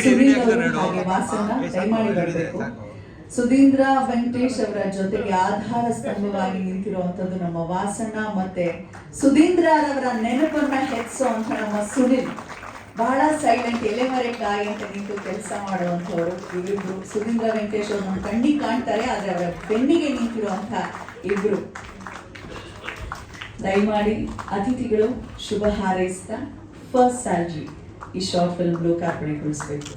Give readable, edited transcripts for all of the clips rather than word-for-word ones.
ಸುನೀಲ್ ಅವರು ಹಾಗೆ ವಾಸನ ದಯಮಾಡಿ ಬರಬೇಕು. ಸುಧೀಂದ್ರ ವೆಂಕಟೇಶ್ ಅವರ ಜೊತೆಗೆ ಆಧಾರ ಸ್ತಂಭವಾಗಿ ನಿಂತಿರುವಂತದ್ದು ನಮ್ಮ ವಾಸನ, ಮತ್ತೆ ಸುಧೀಂದ್ರ ಅವರ ನೆನಪನ್ನ ಹೆಚ್ಚುವಂತ ನಮ್ಮ ಸುನಿಲ್. ಬಹಳ ಸೈಲೆಂಟ್, ಎಲೆಮರೆ ಕಾಯಿ ಅಂತ ನಿಂತು ಕೆಲಸ ಮಾಡುವಂತವರು ಇವರಿಬ್ರು. ಸುಧೀಂದ್ರ ವೆಂಕಟೇಶ್ ಅವರು ನಮ್ಮ ಕಣ್ಣಿಗೆ ಕಾಣ್ತಾರೆ, ಆದ್ರೆ ಅವರ ಬೆನ್ನಿಗೆ ನಿಂತಿರುವಂತ ಇಬ್ರು. ದಯಮಾಡಿ ಅತಿಥಿಗಳು ಶುಭ ಹಾರೈಸ್ತಾ ಫಸ್ಟ್ ಸ್ಯಾಲ್ರಿ ಈ ಶಾರ್ಟ್ ಫಿಲ್ಮ್ ಲೋಕಾರ್ಪಣೆಗೊಳಿಸಬೇಕು.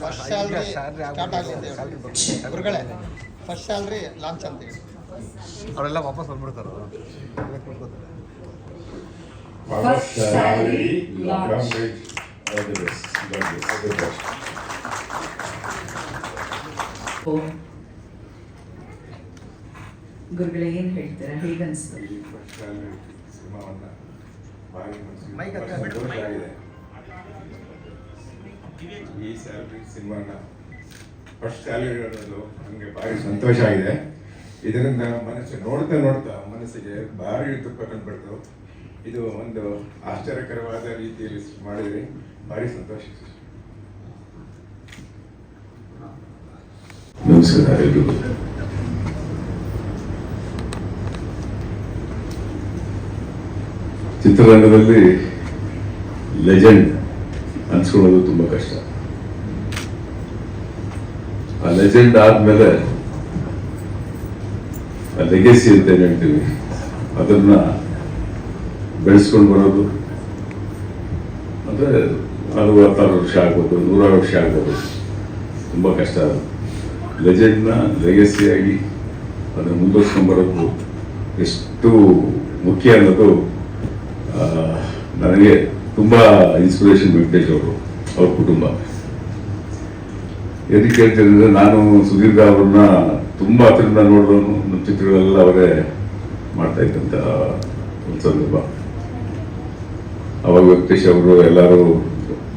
ಫಸ್ಟ್ ಸ್ಯಾಲ್ರಿ ಸ್ಟಾರ್ಟ್ ಆಗಲಿದೆ ಗುರುಗಳೇ, ಫಸ್ಟ್ ಸ್ಯಾಲ್ರಿ ಲಾಂಚ್ ಅಂತ ಹೇಳಿ ಅವರೆಲ್ಲ ವಾಪಸ್ ಬಂದ್ಬಿಡ್ತಾರೆ. First salary launch. ಗುರುಗಳೇ ಏನ್ ಹೇಳ್ತೀರಾ, ಹೇಗನ್ಸ್ತು? ಈ ಸ್ಯಾಲರಿ ಸಿನಿಮಾನ ಫಸ್ಟ್ ಸ್ಯಾಲರಿ ಅನ್ನೋದು ನನಗೆ ಭಾರಿ ಸಂತೋಷ ಆಗಿದೆ. ಇದರಿಂದ ಮನಸ್ಸು ನೋಡ್ತಾ ಮನಸ್ಸಿಗೆ ಭಾರಿ ತುಪ್ಪ ಕಂಡುಬಿಡ್ತು. ಇದು ಒಂದು ಆಶ್ಚರ್ಯಕರವಾದ ರೀತಿಯಲ್ಲಿ ಮಾಡಿದ್ರಿ, ಭಾರಿ ಸಂತೋಷ. ನಮಸ್ಕಾರ ಎಲ್ರಿಗೂ. ಚಿತ್ರರಂಗದಲ್ಲಿ ಲೆಜೆಂಡ್ ಅನ್ಸ್ಕೊಳ್ಳೋದು ತುಂಬ ಕಷ್ಟ. ಆ ಲೆಜೆಂಡ್ ಆದ್ಮೇಲೆ ಆ ಲೆಗೆಸಿ ಅಂತ ಏನ್ ಹೇಳ್ತೀವಿ, ಅದನ್ನ ಬೆಳೆಸ್ಕೊಂಡು ಬರೋದು ಅಂದ್ರೆ ಅದು 60 ವರ್ಷ ಆಗ್ಬೋದು, 100 ವರ್ಷ ಆಗ್ಬೋದು, ತುಂಬ ಕಷ್ಟ. ಲೆಜೆಂಡ್ನ ಲೆಗೆಸಿಯಾಗಿ ಅದನ್ನು ಮುಂದುವರ್ಸ್ಕೊಂಡು ಬರೋದು ಎಷ್ಟು ಮುಖ್ಯ ಅನ್ನೋದು ನನಗೆ ತುಂಬ ಇನ್ಸ್ಪಿರೇಷನ್. ವೆಂಕಟೇಶ್ ಅವರು, ಅವ್ರ ಕುಟುಂಬ. ಎದಕ್ಕೆ ಹೇಳ್ತಿದ್ರೆ, ನಾನು ಸುದೀರ್ಘ ಅವ್ರನ್ನ ತುಂಬ ಹತ್ತಿರದಿಂದ ನೋಡಿದವನು. ನಮ್ಮ ಚಿತ್ರಗಳೆಲ್ಲ ಅವರೇ ಮಾಡ್ತಾ ಇದ್ದಂಥ ಒಂದು ಸಂದರ್ಭ. ಅವಾಗ ವೆಂಕಟೇಶ್ ಅವರು ಎಲ್ಲರೂ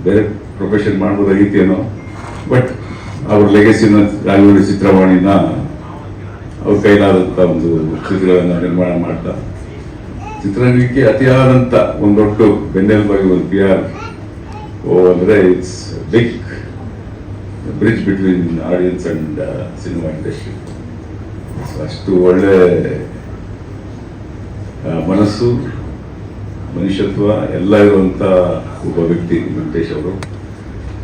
ಬೇರೆ ಪ್ರೊಫೆಷನ್ ಮಾಡ್ಬೋದಾಗಿತ್ತೇನೋ, ಬಟ್ ಅವ್ರ ಲೆಗೆಸಿನ ರಾಜವಳ್ಳಿ ಚಿತ್ರವಾಣಿನ ಅವ್ರ ಕೈಲಾದಂಥ ಒಂದು ಚಿತ್ರಗಳನ್ನು ನಿರ್ಮಾಣ ಮಾಡ್ತಾ ಚಿತ್ರರಂಗಕ್ಕೆ ಅತಿಯಾದಂಥ ಒಂದು ದೊಡ್ಡ ಬೆನ್ನೆಲುಬಾಗಿ ಒಂದು PR ಅಂದರೆ it's big bridge between audience and cinema industry. ಅಷ್ಟು ಒಳ್ಳೆ ಮನಸ್ಸು, ಮನುಷ್ಯತ್ವ ಎಲ್ಲ ಇರುವಂಥ ಒಬ್ಬ ವ್ಯಕ್ತಿ ವೆಂಕಟೇಶ್ ಅವರು.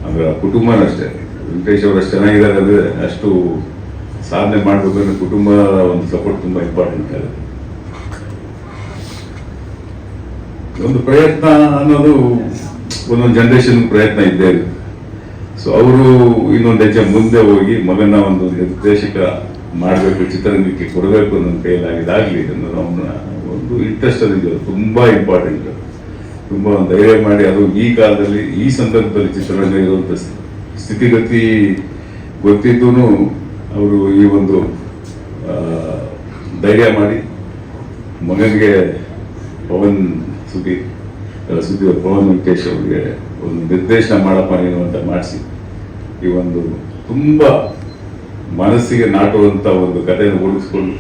ಆಮೇಲೆ ಕುಟುಂಬನೂ ಅಷ್ಟೇ. ವೆಂಕಟೇಶ್ ಅವರು ಅಷ್ಟು ಚೆನ್ನಾಗಿದ್ದಾರೆ ಅಂದರೆ ಅಷ್ಟು ಸಾಧನೆ ಮಾಡಬೇಕಂದ್ರೆ ಕುಟುಂಬ ಒಂದು ಸಪೋರ್ಟ್ ತುಂಬ ಇಂಪಾರ್ಟೆಂಟ್ ಆಗುತ್ತೆ. ಒಂದು ಪ್ರಯತ್ನ ಅನ್ನೋದು ಒಂದೊಂದು ಜನರೇಷನ್ ಪ್ರಯತ್ನ ಇದ್ದೇ ಇದೆ. ಸೊ ಅವರು ಇನ್ನೊಂದು ಹೆಜ್ಜೆ ಮುಂದೆ ಹೋಗಿ ಮಗನ ಒಂದು ನಿರ್ದೇಶಕ ಮಾಡಬೇಕು, ಚಿತ್ರರಂಗಕ್ಕೆ ಕೊಡಬೇಕು ಅನ್ನೋ ಕೈಲಾಗಿದಾಗಲಿ ಅವನ ಒಂದು ಇಂಟ್ರೆಸ್ಟ್ ಅದಿದೆ, ತುಂಬ ಇಂಪಾರ್ಟೆಂಟ್. ತುಂಬ ಧೈರ್ಯ ಮಾಡಿ, ಅದು ಈ ಕಾಲದಲ್ಲಿ ಈ ಸಂದರ್ಭದಲ್ಲಿ ಚಿತ್ರರಂಗ ಇರುವಂಥ ಸ್ಥಿತಿಗತಿ ಗೊತ್ತಿದ್ದೂ ಅವರು ಈ ಒಂದು ಧೈರ್ಯ ಮಾಡಿ ಮಗನಿಗೆ ಪವನ್ ವೆಂಕಟೇಶ್ ಅವರಿಗೆ ಒಂದು ನಿರ್ದೇಶನ ಮಾಡಪ್ಪ ನೀನು ಅಂತ ಮಾಡಿಸಿ ಈ ಒಂದು ತುಂಬ ಮನಸ್ಸಿಗೆ ನಾಟುವಂಥ ಒಂದು ಕಥೆಯನ್ನು ಓಡಿಸ್ಕೊಂಡು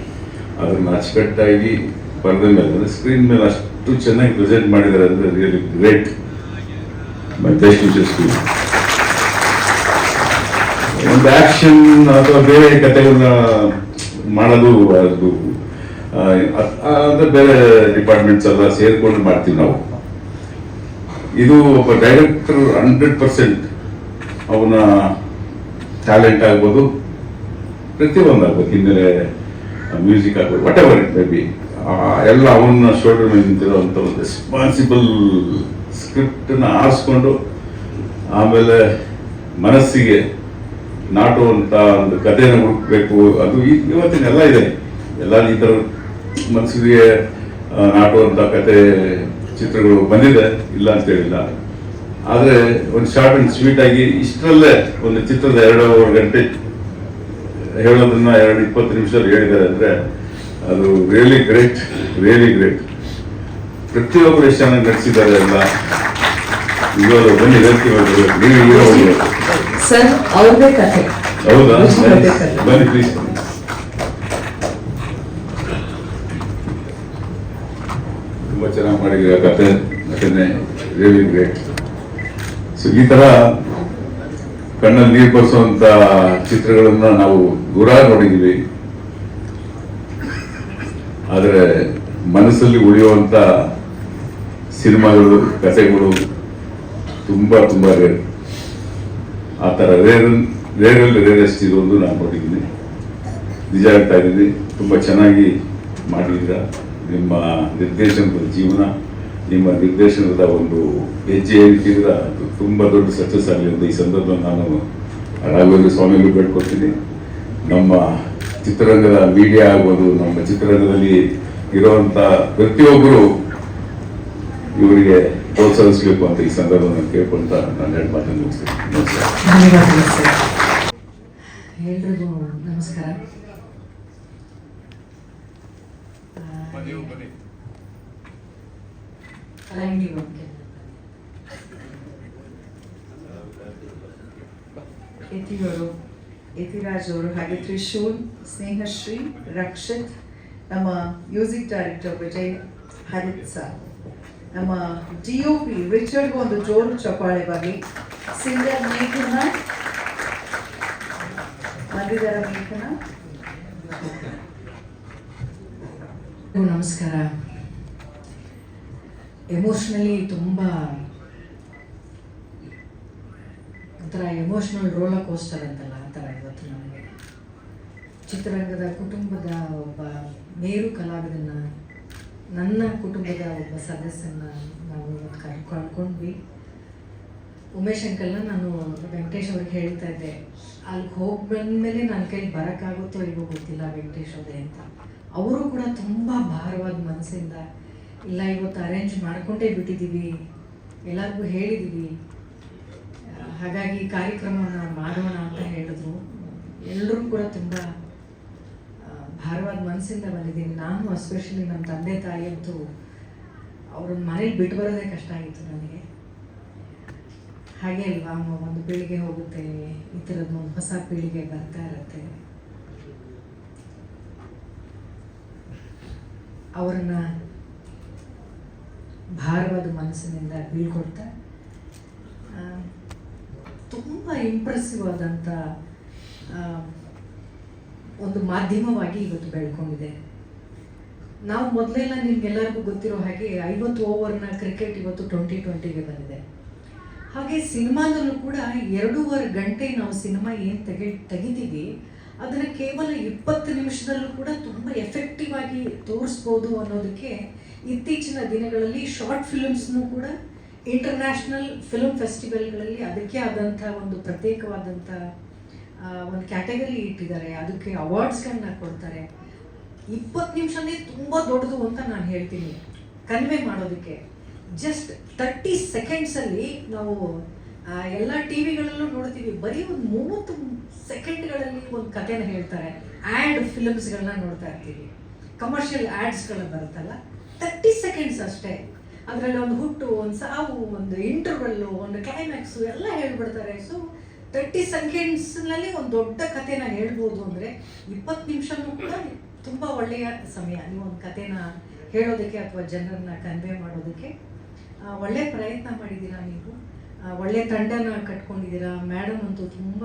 ಅದನ್ನು ಅಚ್ಚುಕಟ್ಟಾಗಿ ಪರದೆ ಮೇಲೆ ಅಂದರೆ ಸ್ಕ್ರೀನ್ ಮೇಲೆ ಅಷ್ಟು ಚೆನ್ನಾಗಿ ಪ್ರೆಸೆಂಟ್ ಮಾಡಿದ್ದಾರೆ ಅಂದರೆ really great. My best wishes to. ಒಂದು ಆಕ್ಷನ್ ಅಥವಾ ಬೇರೆ ಕಥೆಗಳನ್ನ ಮಾಡೋದು ಅದು ಅಂದ್ರೆ ಬೇರೆ ಡಿಪಾರ್ಟ್ಮೆಂಟ್ಸ್ ಎಲ್ಲ ಸೇರ್ಕೊಂಡು ಮಾಡ್ತೀವಿ ನಾವು. ಇದು ಒಬ್ಬ ಡೈರೆಕ್ಟರ್ 100% ಅವನ ಟ್ಯಾಲೆಂಟ್ ಆಗ್ಬೋದು, ಪ್ರತಿಯೊಂದು ಆಗ್ಬೋದು, ಹಿನ್ನೆಲೆ ಮ್ಯೂಸಿಕ್ ಆಗ್ಬೋದು, what ever it may be, ಎಲ್ಲ ಅವನ ಶೋಲ್ಡರ್ ಮೇಲೆ ನಿಂತಿರೋಂಥ ಒಂದು ರೆಸ್ಪಾನ್ಸಿಬಲ್ ಸ್ಕ್ರಿಪ್ಟನ್ನು ಆರಿಸ್ಕೊಂಡು ಆಮೇಲೆ ಮನಸ್ಸಿಗೆ ನಾಟುವಂಥ ಒಂದು ಕಥೆಯನ್ನು ಹುಡುಕಬೇಕು. ಅದು ಇವತ್ತಿನ ಎಲ್ಲ ಇದೆ, ಎಲ್ಲ ಈ ಥರ ಮನಸ್ಸಿಗೆ ನಾಟುವಂಥ ಕತೆ ಚಿತ್ರಗಳು ಬಂದಿದೆ, ಇಲ್ಲ ಅಂತ ಹೇಳಿಲ್ಲ. ಆದರೆ ಒಂದು ಶಾರ್ಟ್ ಅಂಡ್ ಸ್ವೀಟ್ ಆಗಿ ಇಷ್ಟರಲ್ಲೇ ಒಂದು ಚಿತ್ರದ 2.5 ಗಂಟೆ ಹೇಳೋದನ್ನ 20 ನಿಮಿಷದಲ್ಲಿ ಹೇಳಿದ್ದಾರೆ ಅಂದರೆ ಅದು ರಿಯಲಿ ಗ್ರೇಟ್, ರಿಯಲಿ ಗ್ರೇಟ್. ಪ್ರತಿಯೊಬ್ಬರು ಎಷ್ಟು ಚೆನ್ನಾಗಿ ನಡೆಸಿದ್ದಾರೆ ಎಲ್ಲ. ಇವರು ಬನ್ನಿ ವೇದಿಕೆ ಮೇಲೆ ನೀವು ಹೀರೋ ಹೋಗಿ. ಸರ್ ಅವ್ರದೇ ಕಥೆ. ಹೌದಾ ಅವ್ರದೇ ಕಥೆ. ಬನ್ನಿ ಪ್ಲೀಸ್. ತುಂಬ ಚೆನ್ನಾಗಿ ಮಾಡಿದ್ದೀರ ಕತೆ, ನಟನೆ ರಿಯಲಿ ಗ್ರೇಟ್. ಸೊ ಈ ತರ ಕಣ್ಣಲ್ಲಿ ನೀರು ಬರೆಸುವಂತ ಚಿತ್ರಗಳನ್ನ ನಾವು ನೂರಾರು ನೋಡಿದ್ದೀವಿ, ಆದರೆ ಮನಸ್ಸಲ್ಲಿ ಉಳಿಯುವಂತ ಸಿನಿಮಾಗಳು, ಕಥೆಗಳು ತುಂಬಾ ತುಂಬಾ ರೇರ್. ಆ ಥರ ರೇರಲ್ಲಿ ರೇರೆಸ್ಟ್ ಇರೋದು ನಾನು ನೋಡಿದ್ದೀನಿ. ನಿಜ ಹೇಳ್ತಾ ಇದ್ದೀನಿ, ತುಂಬ ಚೆನ್ನಾಗಿ ಮಾಡಿದ್ದೀರ. ನಿಮ್ಮ ನಿರ್ದೇಶನದ ಜೀವನ, ನಿಮ್ಮ ನಿರ್ದೇಶನದ ಒಂದು ಹೆಜ್ಜೆ ಏನಿಟ್ಟಿದ್ರೆ ಅದು ತುಂಬ ದೊಡ್ಡ ಸಕ್ಸಸ್ ಆಗಲಿ ಅಂತ ಈ ಸಂದರ್ಭದಲ್ಲಿ ನಾನು ರಾಘವೇಂದ್ರ ಸ್ವಾಮಿಗಳು ಬೇಡ್ಕೊಳ್ತೀನಿ. ನಮ್ಮ ಚಿತ್ರರಂಗದ ಮೀಡಿಯಾ ಆಗ್ಬೋದು, ನಮ್ಮ ಚಿತ್ರರಂಗದಲ್ಲಿ ಇರುವಂಥ ಪ್ರತಿಯೊಬ್ಬರು ಇವರಿಗೆ ಪ್ರೋತ್ಸಾಹಿಸಬೇಕು ಅಂತ ಈ ಸಂದರ್ಭದಲ್ಲಿ ಕೇಳ್ಕೊಂತ ನಾನು ಎರಡು ಮಾತನ್ನು ಮುಗಿಸ್ತೀನಿ. ನಮಸ್ಕಾರ. ಧನ್ಯವಾದಗಳು ಸರ್. ಎಲ್ರಿಗೂ ನಮಸ್ಕಾರ. ಯತಿಯವರು, ಯತಿರಾಜ್ ಅವರು, ಹಾಗೆ ತ್ರಿಶೂಲ್, ಸ್ನೇಹಶ್ರೀ, ರಕ್ಷಿತ್, ನಮ್ಮ music director Vijay Harith sir, ನಮ್ಮ DOP ರಿಚರ್ಡ್ಗೂ ಒಂದು ಜೋರು ಚಪ್ಪಾಳೆ ಬರಲಿ. ಸಿಂಗರ್ ಮೇಘನ ಬಂದಿದ್ದಾರ. ಮೇಘನ ನಮಸ್ಕಾರ. ಎಮೋಷ್ನಲಿ ತುಂಬ ಒಂಥರ ಎಮೋಷ್ನಲ್ ರೋಲರ್ ಕೋಸ್ಟರ್ ಅಂತಲ್ಲ, ಆ ಥರ ಇವತ್ತು ನಮಗೆ ಚಿತ್ರರಂಗದ ಕುಟುಂಬದ ಒಬ್ಬ ಮೇರು ಕಲಾವಿದನ್ನ, ನನ್ನ ಕುಟುಂಬದ ಒಬ್ಬ ಸದಸ್ಯನ ನಾವು ಇವತ್ತು ಕಳ್ಕೊಂಡ್ವಿ. ಉಮೇಶ್ ಅಂಕಲ್ನ ನಾನು ವೆಂಕಟೇಶ್ ಅವ್ರಿಗೆ ಹೇಳ್ತಾ ಇದ್ದೆ, ಅಲ್ಲಿಗೆ ಹೋಗಿ ಬಂದಮೇಲೆ ನನ್ನ ಕೈಲಿ ಬರೋಕ್ಕಾಗುತ್ತೋ ಇಲ್ವೋ ಗೊತ್ತಿಲ್ಲ ವೆಂಕಟೇಶ್ ಅವರೇ ಅಂತ. ಅವರು ಕೂಡ ತುಂಬ ಭಾರವಾದ ಮನಸ್ಸಿಂದ, ಇಲ್ಲ ಇವತ್ತು ಅರೇಂಜ್ ಮಾಡ್ಕೊಂಡೇ ಬಿಟ್ಟಿದ್ದೀವಿ, ಎಲ್ಲರಿಗೂ ಹೇಳಿದ್ದೀವಿ, ಹಾಗಾಗಿ ಕಾರ್ಯಕ್ರಮವನ್ನು ಮಾಡೋಣ ಅಂತ ಹೇಳಿದ್ರು. ಎಲ್ಲರೂ ಕೂಡ ತುಂಬ ಭಾರವಾದ ಮನಸ್ಸಿಂದ ಬಂದಿದ್ದೀನಿ. ನಾನು ಎಸ್ಪೆಷಲಿ ನಮ್ಮ ತಂದೆ ತಾಯಿ ಅಂತೂ ಅವ್ರನ್ನ ಮನೇಲಿ ಬಿಟ್ಟು ಬರೋದೇ ಕಷ್ಟ ಆಗಿತ್ತು ನನಗೆ. ಹಾಗೆ ಅಲ್ವಾ, ಒಂದು ಪೀಳಿಗೆ ಹೋಗುತ್ತೆ, ಈ ಥರದ್ದು ಒಂದು ಹೊಸ ಪೀಳಿಗೆ ಬರ್ತಾ ಇರುತ್ತೆ. ಅವರನ್ನ ಭಾರವಾದ ಮನಸ್ಸಿನಿಂದ ಬೀಳ್ಕೊಡ್ತಾ ತುಂಬ ಇಂಪ್ರೆಸಿವ್ ಆದಂಥ ಒಂದು ಮಾಧ್ಯಮವಾಗಿ ಇವತ್ತು ಬೆಳ್ಕೊಂಡಿದೆ. ನಾವು ಮೊದಲೆಲ್ಲ ನಿಮ್ಗೆಲ್ಲರಿಗೂ ಗೊತ್ತಿರೋ ಹಾಗೆ 50 ಓವರ್ನ ಕ್ರಿಕೆಟ್ ಇವತ್ತು 2020ಗೆ ಬಂದಿದೆ. ಹಾಗೆ ಸಿನಿಮಾದಲ್ಲೂ ಕೂಡ 2.5 ಗಂಟೆ ನಾವು ಸಿನಿಮಾ ಏನು ತೆಗಿತೀವಿ ಅದನ್ನು ಕೇವಲ 20 ನಿಮಿಷದಲ್ಲೂ ಕೂಡ ತುಂಬ ಎಫೆಕ್ಟಿವ್ ಆಗಿ ತೋರಿಸ್ಬೋದು ಅನ್ನೋದಕ್ಕೆ ಇತ್ತೀಚಿನ ದಿನಗಳಲ್ಲಿ ಶಾರ್ಟ್ ಫಿಲ್ಮ್ಸ್ನೂ ಕೂಡ ಇಂಟರ್ನ್ಯಾಷನಲ್ ಫಿಲ್ಮ್ ಫೆಸ್ಟಿವಲ್ಗಳಲ್ಲಿ ಅದಕ್ಕೆ ಆದಂಥ ಒಂದು ಪ್ರತ್ಯೇಕವಾದಂಥ ಒಂದು ಕ್ಯಾಟಗರಿ ಇಟ್ಟಿದ್ದಾರೆ, ಅದಕ್ಕೆ ಅವಾರ್ಡ್ಸ್ಗಳನ್ನ ಕೊಡ್ತಾರೆ. 20 ನಿಮಿಷನೇ ತುಂಬ ದೊಡ್ಡದು ಅಂತ ನಾನು ಹೇಳ್ತೀನಿ ಕನ್ವೆ ಮಾಡೋದಕ್ಕೆ. ಜಸ್ಟ್ 30 ಸೆಕೆಂಡ್ಸಲ್ಲಿ ನಾವು ಎಲ್ಲ ಟಿವಿಗಳಲ್ಲೂ ನೋಡ್ತೀವಿ, ಬರೀ ಒಂದು 30 ಸೆಕೆಂಡ್ಗಳಲ್ಲಿ ಒಂದು ಕಥೆನ ಹೇಳ್ತಾರೆ. ಆ್ಯಡ್ ಫಿಲ್ಮ್ಸ್ಗಳನ್ನ ನೋಡ್ತಾ ಇರ್ತೀವಿ, ಕಮರ್ಷಿಯಲ್ ಆ್ಯಡ್ಸ್ಗಳು ಬರುತ್ತಲ್ಲ, 30 ಸೆಕೆಂಡ್ಸ್ ಅಷ್ಟೇ. ಅದರಲ್ಲಿ ಒಂದು ಹುಟ್ಟು, ಒಂದು ಸಾವು, ಒಂದು ಇಂಟರ್ವಲ್ಲು, ಒಂದು ಕ್ಲೈಮ್ಯಾಕ್ಸು ಎಲ್ಲ ಹೇಳ್ಬಿಡ್ತಾರೆ. ಸೊ 30 ಸೆಕೆಂಡ್ಸ್ನಲ್ಲಿ ಒಂದು ದೊಡ್ಡ ಕಥೆನ ಹೇಳ್ಬೋದು ಅಂದರೆ 20 ನಿಮಿಷನೂ ಕೂಡ ತುಂಬ ಒಳ್ಳೆಯ ಸಮಯ ನೀವು ಒಂದು ಕಥೆನ ಹೇಳೋದಕ್ಕೆ ಅಥವಾ ಜನರನ್ನ ಕನ್ವೆ ಮಾಡೋದಕ್ಕೆ. ಒಳ್ಳೆ ಪ್ರಯತ್ನ ಮಾಡಿದ್ದೀರಾ ನೀವು, ಒಳ್ಳೆ ತಂಡನ ಕಟ್ಕೊಂಡಿದ್ದೀರಾ. ಮೇಡಮ್ ಅಂತೂ ತುಂಬ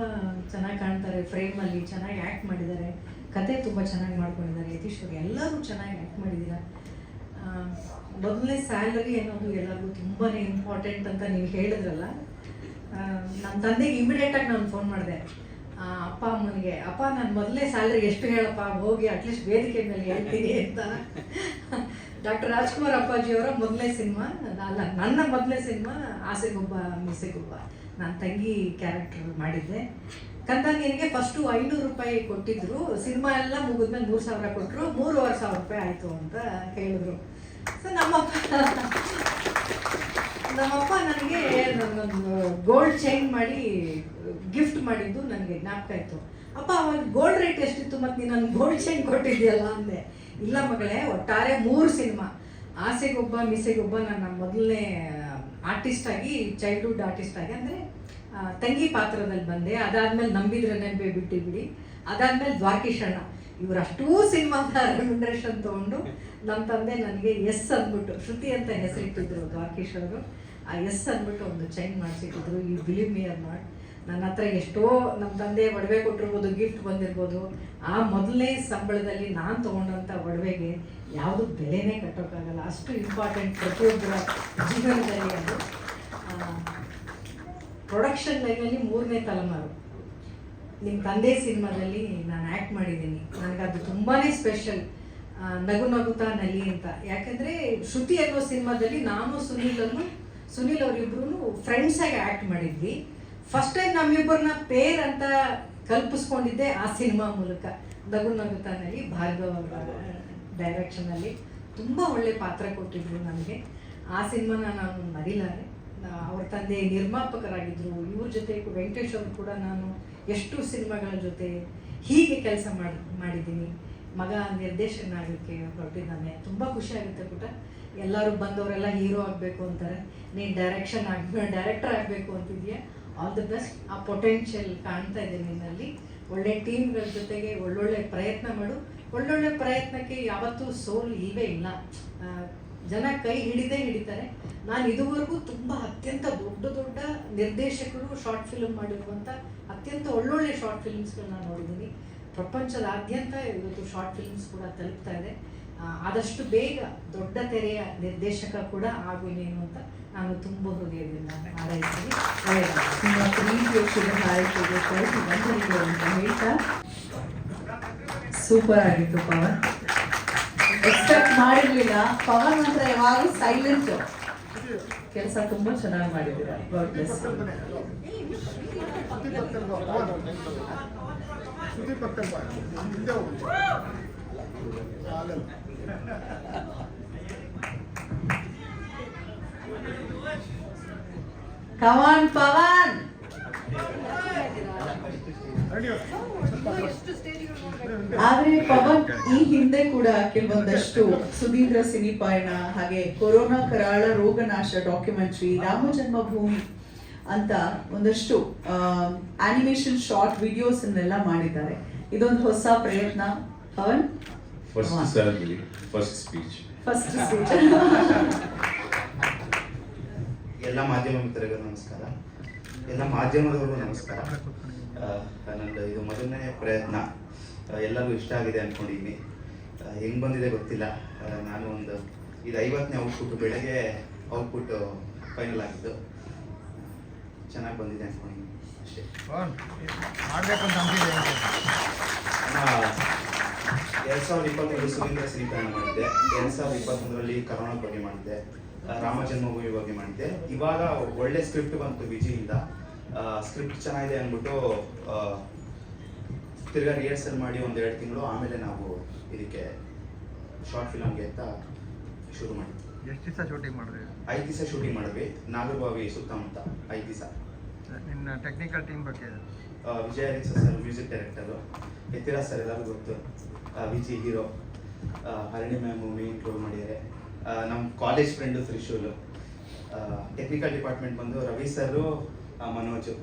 ಚೆನ್ನಾಗಿ ಕಾಣ್ತಾರೆ ಫ್ರೇಮಲ್ಲಿ, ಚೆನ್ನಾಗಿ ಆ್ಯಕ್ಟ್ ಮಾಡಿದ್ದಾರೆ, ಕತೆ ತುಂಬ ಚೆನ್ನಾಗಿ ಮಾಡ್ಕೊಂಡಿದ್ದಾರೆ. ಯತೀಶ್ವರಿ ಎಲ್ಲರೂ ಚೆನ್ನಾಗಿ ಆ್ಯಕ್ಟ್ ಮಾಡಿದ್ದೀರಾ. ಮೊದಲನೇ ಸ್ಯಾಲರಿ ಅನ್ನೋದು ಎಲ್ಲರಿಗೂ ತುಂಬಾ ಇಂಪಾರ್ಟೆಂಟ್ ಅಂತ ನೀವು ಹೇಳಿದ್ರಲ್ಲ. ನಮ್ಮ ತಂದೆಗೆ ಇಮಿಡಿಯೇಟಾಗಿ ನಾನು ಫೋನ್ ಮಾಡಿದೆ, ಅಪ್ಪ ಅಮ್ಮನಿಗೆ, ಅಪ್ಪ ನಾನು ಮೊದಲನೇ ಸ್ಯಾಲರಿ ಎಷ್ಟು ಹೇಳಪ್ಪ, ಹೋಗಿ ಅಟ್ಲೀಸ್ಟ್ ವೇದಿಕೆ ಮೇಲೆ ಹೇಳ್ತೀನಿ ಅಂತ. ಡಾಕ್ಟರ್ ರಾಜ್ಕುಮಾರ್ ಅಪ್ಪಾಜಿಯವರ ಮೊದಲನೇ ಸಿನಿಮಾ ಅಲ್ಲ, ನನ್ನ ಮೊದಲನೇ ಸಿನಿಮಾ ಆಸೆಗೊಬ್ಬ ಮೀಸೆಗೊಬ್ಬ, ನಾನು ತಂಗಿ ಕ್ಯಾರೆಕ್ಟರ್ ಮಾಡಿದ್ದೆ. ಕಂದನಿಗೆ ಫಸ್ಟು 500 ರೂಪಾಯಿ ಕೊಟ್ಟಿದ್ರು, ಸಿನಿಮಾ ಎಲ್ಲ ಮುಗಿದ್ಮೇಲೆ 3,000 ಕೊಟ್ಟರು, 3,500 ರೂಪಾಯಿ ಆಯಿತು ಅಂತ ಹೇಳಿದ್ರು. ಸೊ ನಮ್ಮಪ್ಪ ನನಗೆ ನನ್ನೊಂದು ಗೋಲ್ಡ್ ಚೈನ್ ಮಾಡಿ ಗಿಫ್ಟ್ ಮಾಡಿದ್ದು ನನಗೆ ಜ್ಞಾಪಕ ಆಯಿತು. ಅಪ್ಪ ಅವಾಗ ಗೋಲ್ಡ್ ರೇಟ್ ಎಷ್ಟಿತ್ತು ಮತ್ತು ನೀನು ನನಗೆ ಗೋಲ್ಡ್ ಚೈನ್ ಕೊಟ್ಟಿದ್ಯಲ್ಲ ಅಂದೆ. ಇಲ್ಲ ಮಗಳೇ, ಒಟ್ಟಾರೆ 3 ಸಿನಿಮಾ, ಆಸೆಗೊಬ್ಬ ಮೀಸೆಗೊಬ್ಬ ನನ್ನ ಮೊದಲನೇ ಆರ್ಟಿಸ್ಟ್ ಆಗಿ, ಚೈಲ್ಡ್ಹುಡ್ ಆರ್ಟಿಸ್ಟ್ ಆಗಿ ಅಂದರೆ ತಂಗಿ ಪಾತ್ರದಲ್ಲಿ ಬಂದೆ. ಅದಾದ್ಮೇಲೆ ನಂಬಿದ್ರೆ ನೆನಪೇ ಬಿಟ್ಟಿಬಿಡಿ, ಅದಾದ್ಮೇಲೆ ದ್ವಾರಕೀಶಣ್ಣ. ಇವರು ಅಷ್ಟೂ ಸಿನಿಮಾದ ರೆಮ್ಯುನರೇಷನ್ ತೊಗೊಂಡು ನಮ್ಮ ತಂದೆ ನನಗೆ ಎಸ್ ಅಂದ್ಬಿಟ್ಟು, ಶ್ರುತಿ ಅಂತ ಹೆಸರಿಟ್ಟಿದ್ರು ದ್ವಾರಕೀಶ್ ಅವರು. ಆ ಎಸ್ ಅಂದ್ಬಿಟ್ಟು ಒಂದು ಚೈನ್ ಮಾಡಿಸಿಟ್ಟಿದ್ರು. ಈ ಬಿಲೀವ್ ಮಿ ಆರ್ ನಾಟ್, ನನ್ನ ಹತ್ರ ಎಷ್ಟೋ ನಮ್ಮ ತಂದೆ ಒಡವೆ ಕೊಟ್ಟಿರ್ಬೋದು, ಗಿಫ್ಟ್ ಬಂದಿರ್ಬೋದು. ಆ ಮೊದಲನೇ ಸಂಬಳದಲ್ಲಿ ನಾನು ತೊಗೊಂಡಂಥ ಒಡವೆಗೆ ಯಾವುದು ಬೆಲೆನೇ ಕಟ್ಟೋಕ್ಕಾಗಲ್ಲ, ಅಷ್ಟು ಇಂಪಾರ್ಟೆಂಟ್ ಪ್ರತಿಯೊಬ್ಬರ ಜೀವನದಲ್ಲಿ ಅದು. ಪ್ರೊಡಕ್ಷನ್ ಲೈನಲ್ಲಿ 3ನೇ ತಲೆಮಾರು. ನಿಮ್ಮ ತಂದೆ ಸಿನಿಮಾದಲ್ಲಿ ನಾನು ಆ್ಯಕ್ಟ್ ಮಾಡಿದ್ದೀನಿ. ನನಗದು ತುಂಬಾ ಸ್ಪೆಷಲ್. ನಗು ನಗುತ್ತಾ ನಲಿ ಅಂತ. ಯಾಕಂದರೆ ಶ್ರುತಿ ಅನ್ನೋ ಸಿನಿಮಾದಲ್ಲಿ ನಾನು ಸುನೀಲ್ ಅವರಿಬ್ರು ಫ್ರೆಂಡ್ಸಾಗಿ ಆ್ಯಕ್ಟ್ ಮಾಡಿದ್ವಿ. ಫಸ್ಟ್ ಟೈಮ್ ನಮ್ಮಿಬ್ಬರನ್ನ ಪೇರ್ ಅಂತ ಕಲ್ಪಿಸ್ಕೊಂಡಿದ್ದೆ ಆ ಸಿನಿಮಾ ಮೂಲಕ. ನಗು ನಗುತ್ತಾ ನಲಿ ಭಾರ್ಗವ್ ಡೈರೆಕ್ಷನಲ್ಲಿ ತುಂಬ ಒಳ್ಳೆ ಪಾತ್ರ ಕೊಟ್ಟಿದ್ರು ನನಗೆ. ಆ ಸಿನಿಮಾನ ನಾನು ಮರಿಲಾರೆ. ಅವ್ರ ತಂದೆ ನಿರ್ಮಾಪಕರಾಗಿದ್ದರು. ಇವ್ರ ಜೊತೆ ವೆಂಕಟೇಶ್ ಅವರು ಕೂಡ ನಾನು ಎಷ್ಟು ಸಿನಿಮಾಗಳ ಜೊತೆ ಹೀಗೆ ಕೆಲಸ ಮಾಡಿದ್ದೀನಿ. ಮಗ ನಿರ್ದೇಶಕನಾಗಲಿಕ್ಕೆ ಹೊರಟಿದ್ದಾನೆ. ತುಂಬ ಖುಷಿ ಆಗುತ್ತೆ ಪುಟ. ಎಲ್ಲರೂ ಬಂದವರೆಲ್ಲ ಹೀರೋ ಆಗಬೇಕು ಅಂತಾರೆ, ನೀನು ಡೈರೆಕ್ಟರ್ ಆಗಬೇಕು ಅಂತಿದೆಯಾ. All the best. ಆ ಪೊಟೆನ್ಷಿಯಲ್ ಕಾಣ್ತಾ ಇದೆ ನಿನ್ನಲ್ಲಿ. ಒಳ್ಳೆ ಟೀಮ್ಗಳ ಜೊತೆಗೆ ಒಳ್ಳೊಳ್ಳೆ ಪ್ರಯತ್ನ ಮಾಡು. ಒಳ್ಳೊಳ್ಳೆ ಪ್ರಯತ್ನಕ್ಕೆ ಯಾವತ್ತೂ ಸೋಲು ಇಲ್ಲವೇ ಇಲ್ಲ. ಜನ ಕೈ ಹಿಡಿತಾರೆ. ನಾನು ಇದುವರೆಗೂ ತುಂಬ ಅತ್ಯಂತ ದೊಡ್ಡ ನಿರ್ದೇಶಕರು ಶಾರ್ಟ್ ಫಿಲ್ಮ್ ಮಾಡಿರುವಂಥ ಅತ್ಯಂತ ಒಳ್ಳೊಳ್ಳೆ ಶಾರ್ಟ್ ಫಿಲ್ಮ್ಸ್ಗಳನ್ನ ನೋಡಿದ್ದೀನಿ. ಪ್ರಪಂಚದಾದ್ಯಂತ ಇವತ್ತು ಶಾರ್ಟ್ ಫಿಲ್ಮ್ಸ್ ಕೂಡ ತಲುಪ್ತಾ ಇದೆ. ಆದಷ್ಟು ಬೇಗ ದೊಡ್ಡ ತೆರೆಯ ನಿರ್ದೇಶಕ ಕೂಡ ಆಗು ನೀನು ಅಂತ ನಾನು ತುಂಬ ಹೃದಯದಿಂದ ಹಾರೈಸ್ತೀನಿ. ನಿಮ್ಮ ಪ್ರೀತಿಯ ಶುಭ ಹಾರೈಕೆಗೆ ಕೋಟಿ ವಂದನೆಗಳು ಅಂತ ಹೇಳ್ತಾ, ಸೂಪರ್ ಆಗಿತ್ತು ಪವನ್. ಎಕ್ಸ್ಪೆಕ್ಟ್ ಮಾಡಿರ್ಲಿಲ್ಲ. ಪವನ್ ಮಾತ್ರ ಯಾವಾಗಲೂ ಸೈಲೆಂಟ್. ಕೆಲಸ ತುಂಬಾ ಚೆನ್ನಾಗಿ ಮಾಡಿದ್ದೀರಾ. God bless. ಕಮಾನ್ ಪವನ್. ಆದ್ರೆ ಪವನ್ ಈ ಹಿಂದೆ ಕೂಡ ಕೆಲವೊಂದಷ್ಟು ಸುಧೀಂದ್ರ ಸಿನಿ ಪಯಣ, ಹಾಗೆ ಕೊರೋನಾ ಕರಾಳ ರೋಗನಾಶ ಡಾಕ್ಯುಮೆಂಟ್ರಿ, ರಾಮ ಜನ್ಮಭೂಮಿ ಅಂತ ಒಂದಷ್ಟು ಆನಿಮೇಷನ್ ಶಾರ್ಟ್ ವಿಡಿಯೋಸ್ ಅನ್ನೆಲ್ಲ ಮಾಡಿದ್ದಾರೆ. ಇದೊಂದು ಹೊಸ ಪ್ರಯತ್ನ ಪವನ್. First speech. ಎಲ್ಲ ಮಾಧ್ಯಮ ಮಿತ್ರರಿಗೂ ನಮಸ್ಕಾರ, ಎಲ್ಲ ಮಾಧ್ಯಮದವ್ರಿಗೂ ನಮಸ್ಕಾರ. ನಂದು ಇದು ಮೊದಲನೇ ಪ್ರಯತ್ನ. ಎಲ್ಲರಿಗೂ ಇಷ್ಟ ಆಗಿದೆ ಅಂದ್ಕೊಂಡಿದ್ದೀನಿ. ಹೆಂಗೆ ಬಂದಿದೆ ಗೊತ್ತಿಲ್ಲ. ನಾನು ಇದು 50ನೇ ಔಟ್ಪುಟ್. ಬೆಳಗ್ಗೆ ಔಟ್ಪುಟ್ ಫೈನಲ್ ಆಗಿದ್ದು. ಚೆನ್ನಾಗಿ ಬಂದಿದೆ ಅಂದ್ಕೊಂಡಿದ್ದೀನಿ ಅಷ್ಟೇ. ಮಾಡ್ಬೇಕಂತ ಅಂತಿದೆ. 2021 ಸುಧೀಂದ್ರ ಸಿನಿ ಪಯಣ ಮಾಡಿದ್ದೆ. 2021ರಲ್ಲಿ ಕರೋನಾ ಬಗ್ಗೆ ಮಾಡಿದ್ದೆ, ರಾಮ ಜನ್ಮಭೂಮಿ ಬಗ್ಗೆ ಮಾಡಿದ್ದೆ. ಇವಾಗ ಒಳ್ಳೆ ಸ್ಕ್ರಿಪ್ಟ್ ಬಂತು ವಿಜಿಯಿಂದ. ಸ್ಕ್ರಿಪ್ಟ್ ಚೆನ್ನಾಗಿದೆ ಅಂದ್ಬಿಟ್ಟು ತಿರ್ಗಾ ರಿಹರ್ಸಲ್ ಮಾಡಿ 1-2 ತಿಂಗಳು ಆಮೇಲೆ ನಾವು ಇದಕ್ಕೆ ಶಾರ್ಟ್ ಫಿಲಮ್ಗೆ ಅಂತ ಶುರು ಮಾಡಿದ್ವಿ. ಎಷ್ಟು ದಿವಸ ಶೂಟಿಂಗ್ ಮಾಡಿದ್ರಿ? 5 ದಿವಸ ಶೂಟಿಂಗ್ ಮಾಡಿದ್ವಿ. ನಾಗರಬಾವಿ ಸುತ್ತಮುತ್ತ 5 ದಿವಸ. ನಿನ್ನ ಟೆಕ್ನಿಕಲ್ ಟೀಮ್ ಬಗ್ಗೆ? Vijaya Ariksa sir music director, Yathiraj sir ಎಲ್ಲರಿಗೂ ಗೊತ್ತು, Viji hero, Harani ma'am main role ಮಾಡಿದ್ದಾರೆ. ನಮ್ಮ college friend Trishul. Technical department ಬಂದು ರವಿ ಸರು, ಮನೋಜು.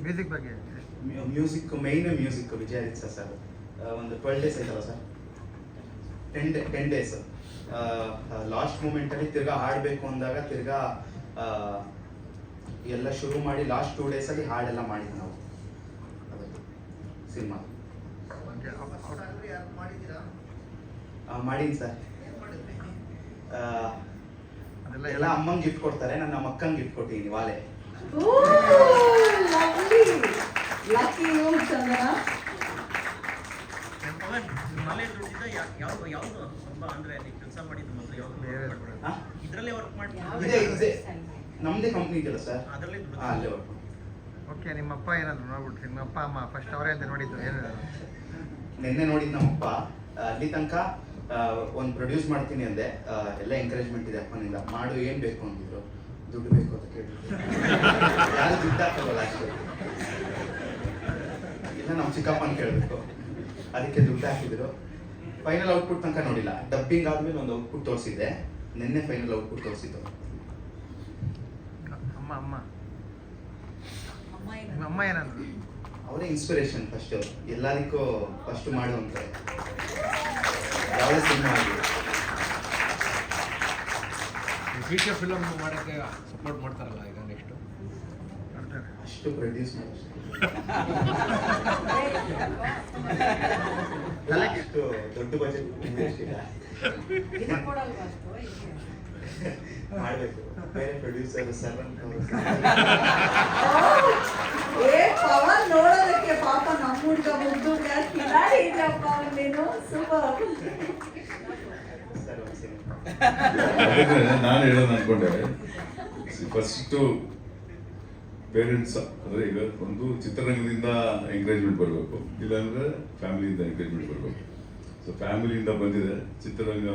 ಮ್ಯೂಸಿಕ್ ಬಗ್ಗೆ? Music music Vijaya Ariksa sir. ಒಂದು 12 days ಆಯ್ತಲ್ಲ ಸರ್, 10 days. ಲಾಸ್ಟ್ ಮೂಮೆಂಟಲ್ಲಿ ತಿರ್ಗಾ ಹಾಡಬೇಕು ಅಂದಾಗ ತಿರ್ಗಾ ಎಲ್ಲ ಶುರು ಮಾಡಿ ಲಾಸ್ಟ್ 2 days ಹಾಡೆಲ್ಲ ಮಾಡಿದ್ವಿ ನಾವು ಸಿನಿಮಾ. ಮಾಡೀನಿ ಸರ್. ಎಲ್ಲ ಅಮ್ಮಂಗೆ ಗಿಫ್ಟ್ ಕೊಡ್ತಾರೆ, ನಾನು ನಮ್ಮ ಅಕ್ಕಂಗೆ ಗಿಫ್ಟ್ ಕೊಟ್ಟಿದ್ದೀನಿ ವಾಲೆ. ಲಕ್ಕಿ ಯು ಚಂದನ. ನಮ್ದೇ ಕಂಪ್ನಿ ಇದೆಯಲ್ಲ ಸರ್, ಅಲ್ಲೇ ವರ್ಕ್. ಓಕೆ. ನಿಮ್ಮಪ್ಪ ಏನಾದ್ರು ನೋಡ್ಬಿಟ್ರಿ? ನಿಮ್ಮ ಅಪ್ಪ ಅಮ್ಮ ಫಸ್ಟ್ ಅವರೇ ಅಂತ ನೋಡಿದ್ದು ಏನು? ನಿನ್ನೆ ನೋಡಿದ್ದು ನಮ್ಮಪ್ಪ. ಅಲ್ಲಿ ತನಕ ಒಂದು ಪ್ರೊಡ್ಯೂಸ್ ಮಾಡ್ತೀನಿ ಅಂದೆ. ಎಲ್ಲ ಎಂಕರೇಜ್ಮೆಂಟ್ ಇದೆ ಅಪ್ಪನಿಂದ. ಮಾಡು, ಏನು ಬೇಕು ಅಂತಿದ್ರು. ದುಡ್ಡು ಬೇಕು ಅಂತ ಕೇಳಿದ್ರು. ಯಾರು ದುಡ್ಡು ಹಾಕಲ್ಲ ಅಷ್ಟೇ. ಇಲ್ಲ ನಮ್ಮ ಚಿಕ್ಕಪ್ಪನ ಕೇಳಬೇಕು, ಅದಕ್ಕೆ ದುಡ್ಡು ಹಾಕಿದ್ರು. ಫೈನಲ್ ಔಟ್ಪುಟ್ ತನಕ ನೋಡಿಲ್ಲ. ಡಬ್ಬಿಂಗ್ ಆದ್ಮೇಲೆ ಒಂದು ಔಟ್ಪುಟ್ ತೋರಿಸಿದ್ದೆ. ನಿನ್ನೆ ಫೈನಲ್ ಔಟ್ಪುಟ್ ತೋರಿಸಿದ್ದು. ಅಮ್ಮ ಏನಂದ್ರು? ಅವರೇ ಇನ್ಸ್ಪಿರೇಷನ್ ಫಸ್ಟ್, ಎಲ್ಲದಕ್ಕೂ ಫಸ್ಟ್ ಮಾಡುವಂತ ಯಾವುದೇ ಸಿನಿಮಾ ಆಗಲಿ. ಫೀಚರ್ ಫಿಲಮ್ ಮಾಡೋಕ್ಕೆ ಸಪೋರ್ಟ್ ಮಾಡ್ತಾರಲ್ಲ ಈಗ ನೆಕ್ಸ್ಟು ಅಷ್ಟು ಪ್ರೊಡ್ಯೂಸ್ ಮಾಡಿ ಅಷ್ಟು ದೊಡ್ಡ ಬಜೆಟ್ ಮಾಡಬೇಕು. ಬೇರೆ ಪ್ರೊಡ್ಯೂಸರ್ ಸರ್ ಅಂತ ಏ ಪವನ್ ನೋಡೋದಕ್ಕೆ ಪಾಪ ನಮ್ಮ ಹುಡುಗ ಮುದ್ದು ಕಿಲಾಡಿ ಇದೆಯಪ್ಪ ಅವನೇನು ಸೂಪರ್. ಸರ್ ಒಂದು ಸಿನಿಮಾ ನಾನು ಹೇಳೋದು ಅನ್ಕೊಂಡೆ, ಫಸ್ಟು ಪೇರೆಂಟ್ಸ್ ಅಂದರೆ ಈಗ ಒಂದು ಚಿತ್ರರಂಗದಿಂದ ಎಂಕರೇಜ್ಮೆಂಟ್ ಬರಬೇಕು, ಇಲ್ಲಾಂದ್ರೆ ಫ್ಯಾಮಿಲಿಯಿಂದ ಎಂಕರೇಜ್ಮೆಂಟ್ ಬರಬೇಕು. ಸೊ ಫ್ಯಾಮಿಲಿಯಿಂದ ಬಂದಿದೆ, ಚಿತ್ರರಂಗ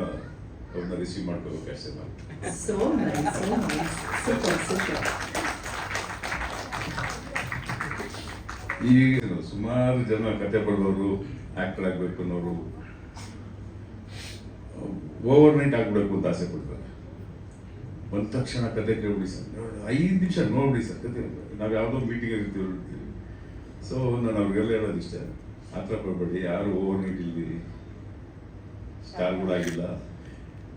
ಅವ್ರನ್ನ ರಿಸೀವ್ ಮಾಡ್ಕೋಬೇಕು ಅಷ್ಟೇ ನಾವು. So nice, so nice. Super, super. ಈಗ ಸುಮಾರು ಜನ ಕತೆ ಬರೆದವರು ಆಕ್ಟರ್ ಆಗಬೇಕು ಅನ್ನೋರು ಓವರ್ ನೈಟ್ ಆಗ್ಬಿಡ್ಬೇಕು ಅಂತ ಆಸೆ ಪಡ್ತಾರೆ. ಬಂದ ತಕ್ಷಣ ಕತೆ ಕೇಳ್ಬಿಡಿ ಸರ್, 5 ನಿಮಿಷ ನೋಡ್ಬಿಡಿ ಸರ್ ಕತೆ. ನಾವು ಯಾವುದೋ ಮೀಟಿಂಗ್ ಇರ್ತೀವಿ. ಸೊ ನಾನು ಅವ್ರಿಗೆಲ್ಲ ಹೇಳೋದು ಇಷ್ಟ, ಆ ಥರ ಕೊಡ್ಬೇಡಿ. ಯಾರು ಓವರ್ ನೈಟ್ ಇಲ್ದಿರಿ, ಸ್ಟಾರ್ಗಳಾಗಿಲ್ಲ,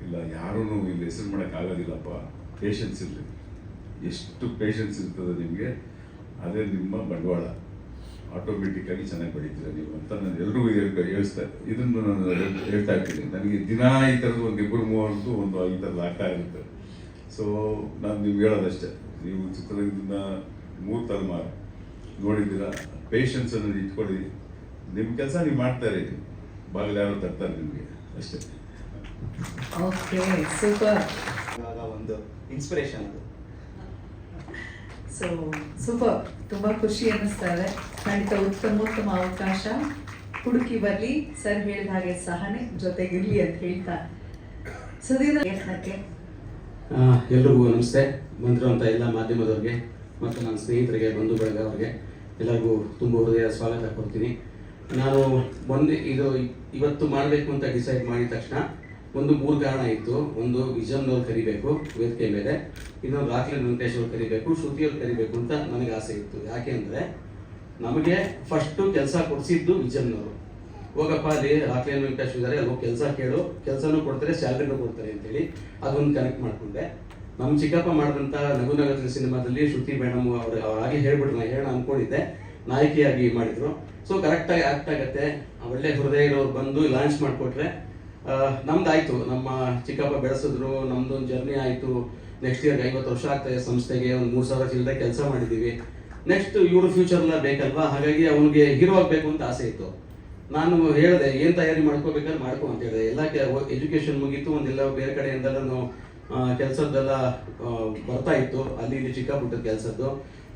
ಇಲ್ಲ ಯಾರೂ ಇಲ್ಲಿ ಹೆಸರು ಮಾಡೋಕ್ಕಾಗೋದಿಲ್ಲಪ್ಪ. ಪೇಷನ್ಸ್ ಇರಲಿ, ಎಷ್ಟು ಪೇಷನ್ಸ್ ಇರ್ತದೆ ನಿಮಗೆ, ಅದೇ ನಿಮ್ಮ ಬಂಡವಾಳ. ಆಟೋಮೆಟಿಕ್ಕಾಗಿ ಚೆನ್ನಾಗಿ ಬೆಳೀತೀರ ನೀವು ಅಂತ ನಾನು ಎಲ್ರಿಗೂ ಇದನ್ನು ನಾನು ಹೇಳ್ತಾ ಇರ್ತೀನಿ. ನನಗೆ ದಿನ ಈ ಥರದ್ದು ಒಂದು 2-3 ಒಂದು ಈ ಥರದ್ದು ಆಗ್ತಾ ಇರುತ್ತೆ. ಸೊ ನಾನು ನಿಮ್ಗೆ ಹೇಳೋದಷ್ಟೇ, ನೀವು ಚಿತ್ರರಂಗದಿಂದ 3 ತಲೆಮಾರು ನೋಡಿದ್ದೀರ, ಪೇಷನ್ಸ್ ಅನ್ನೋದು ಇಟ್ಕೊಳ್ಳಿ. ನಿಮ್ಮ ಕೆಲಸ ನೀವು ಮಾಡ್ತಾರೆ, ಬಾಗಿಲು ಯಾರೋ ತರ್ತಾರೆ ನಿಮಗೆ ಅಷ್ಟೇ. Okay, super. ಇವಾಗ ಒಂದು ಇನ್ಸ್ಪಿರೇಷನ್ ಅದು. ಸೊ ಸೂಪರ್, ತುಂಬಾ ಖುಷಿ ಅನ್ನಿಸ್ತಾ ಇದೆ. ಖಂಡಿತ ಉತ್ತಮ ಅವಕಾಶ ಹುಡುಕಿ ಬರ್ಲಿ. ಸರ್ ಹೇಳಿದ ಹಾಗೆ ಸಹನೆ ಜೊತೆಗಿರ್ಲಿ ಅಂತ ಹೇಳ್ತಾ ಸುದೀಂದ್ರ ಯತ್ನಕ್ಕೆ ಎಲ್ರಿಗೂ ನಮಸ್ತೆ. ಬಂದಿರುವಂಥ ಎಲ್ಲ ಮಾಧ್ಯಮದವ್ರಿಗೆ ಮತ್ತು ನನ್ನ ಸ್ನೇಹಿತರಿಗೆ, ಬಂಧು ಬಳಗ ಅವ್ರಿಗೆ ಎಲ್ಲರಿಗೂ ತುಂಬ ಹೃದಯ ಸ್ವಾಗತ ಕೊಡ್ತೀನಿ. ನಾನು ಇವತ್ತು ಮಾಡಬೇಕು ಅಂತ ಡಿಸೈಡ್ ಮಾಡಿದ ತಕ್ಷಣ ಒಂದು 3 ಕಾರಣ ಇತ್ತು. ಒಂದು ವಿಜನ್ನವ್ರು ಕರಿಬೇಕು ವೇದಿಕೆ ಮೇಲೆ, ಇನ್ನೊಂದು ರಾಕ್ಲೈನ್ ವೆಂಕಟೇಶ್ ಅವ್ರು ಕರಿಬೇಕು, ಶ್ರುತಿಯವ್ರು ಕರಿಬೇಕು ಅಂತ ನನಗೆ ಆಸೆ ಇತ್ತು. ಯಾಕೆ ಅಂದರೆ ನಮಗೆ ಫಸ್ಟು ಕೆಲಸ ಕೊಡಿಸಿದ್ದು ವಿಜನ್ನವರು. ಹೋಗಪ್ಪ ಅಲ್ಲಿ ರಾಕ್ಲೈನ್ ವೆಂಕಟೇಶ್ ಇದ್ದಾರೆ, ಅಲ್ಲಿ ಕೆಲಸ ಕೇಳು, ಕೆಲಸನೂ ಕೊಡ್ತಾರೆ, ಸ್ಯಾಲ್ರಿನೂ ಕೊಡ್ತಾರೆ ಅಂತೇಳಿ ಅದೊಂದು ಕನೆಕ್ಟ್ ಮಾಡಿಕೊಂಡೆ. ನಮ್ಮ ಚಿಕ್ಕಪ್ಪ ಮಾಡಿದಂಥ ನಗು ನಗರದ ಸಿನಿಮಾದಲ್ಲಿ ಶ್ರುತಿ ಮೇಡಮ್ ಅವರು ಹಾಗೆ ಹೇಳ್ಬಿಟ್ರು, ನಾನು ಹೇಳೋಣ ಅಂದ್ಕೊಂಡಿದ್ದೆ, ನಾಯಕಿಯಾಗಿ ಮಾಡಿದರು. ಸೊ ಕರೆಕ್ಟಾಗಿ ಆ್ಯಕ್ಟ್ ಆಗುತ್ತೆ. ಒಳ್ಳೆ ಹೃದಯ ಇರೋರು ಬಂದು ಲಾಂಚ್ ಮಾಡಿಕೊಟ್ರೆ ನಮ್ದಾಯ್ತು. ನಮ್ಮ ಚಿಕ್ಕಪ್ಪ ಬೆಳೆಸಿದ್ರು, ನಮ್ದೊಂದು ಜರ್ನಿ ಆಯಿತು. ನೆಕ್ಸ್ಟ್ ಇಯರ್ಗೆ 50 ವರ್ಷ ಆಗ್ತದೆ ಸಂಸ್ಥೆಗೆ. ಒಂದು 3,000 ಚಿಲ್ಲರೆ ಕೆಲಸ ಮಾಡಿದ್ದೀವಿ. ನೆಕ್ಸ್ಟ್ ಇವರು ಫ್ಯೂಚರ್ನ ಬೇಕಲ್ವಾ, ಹಾಗಾಗಿ ಅವನಿಗೆ ಹೀರೋ ಆಗಬೇಕು ಅಂತ ಆಸೆ ಇತ್ತು. ನಾನು ಹೇಳಿದೆ, ಏನು ತಯಾರಿ ಮಾಡ್ಕೋಬೇಕಾದ್ರೆ ಮಾಡ್ಕೊ ಅಂತ ಹೇಳಿದೆ. ಎಲ್ಲ ಎಜುಕೇಷನ್ ಮುಗೀತು, ಒಂದೆಲ್ಲ ಬೇರೆ ಕಡೆಯಿಂದೆಲ್ಲ ಕೆಲಸದ್ದೆಲ್ಲ ಬರ್ತಾ ಇತ್ತು, ಅಲ್ಲಿ ಇಲ್ಲಿ ಚಿಕ್ಕ ಪುಟ್ಟದ ಕೆಲಸದ್ದು.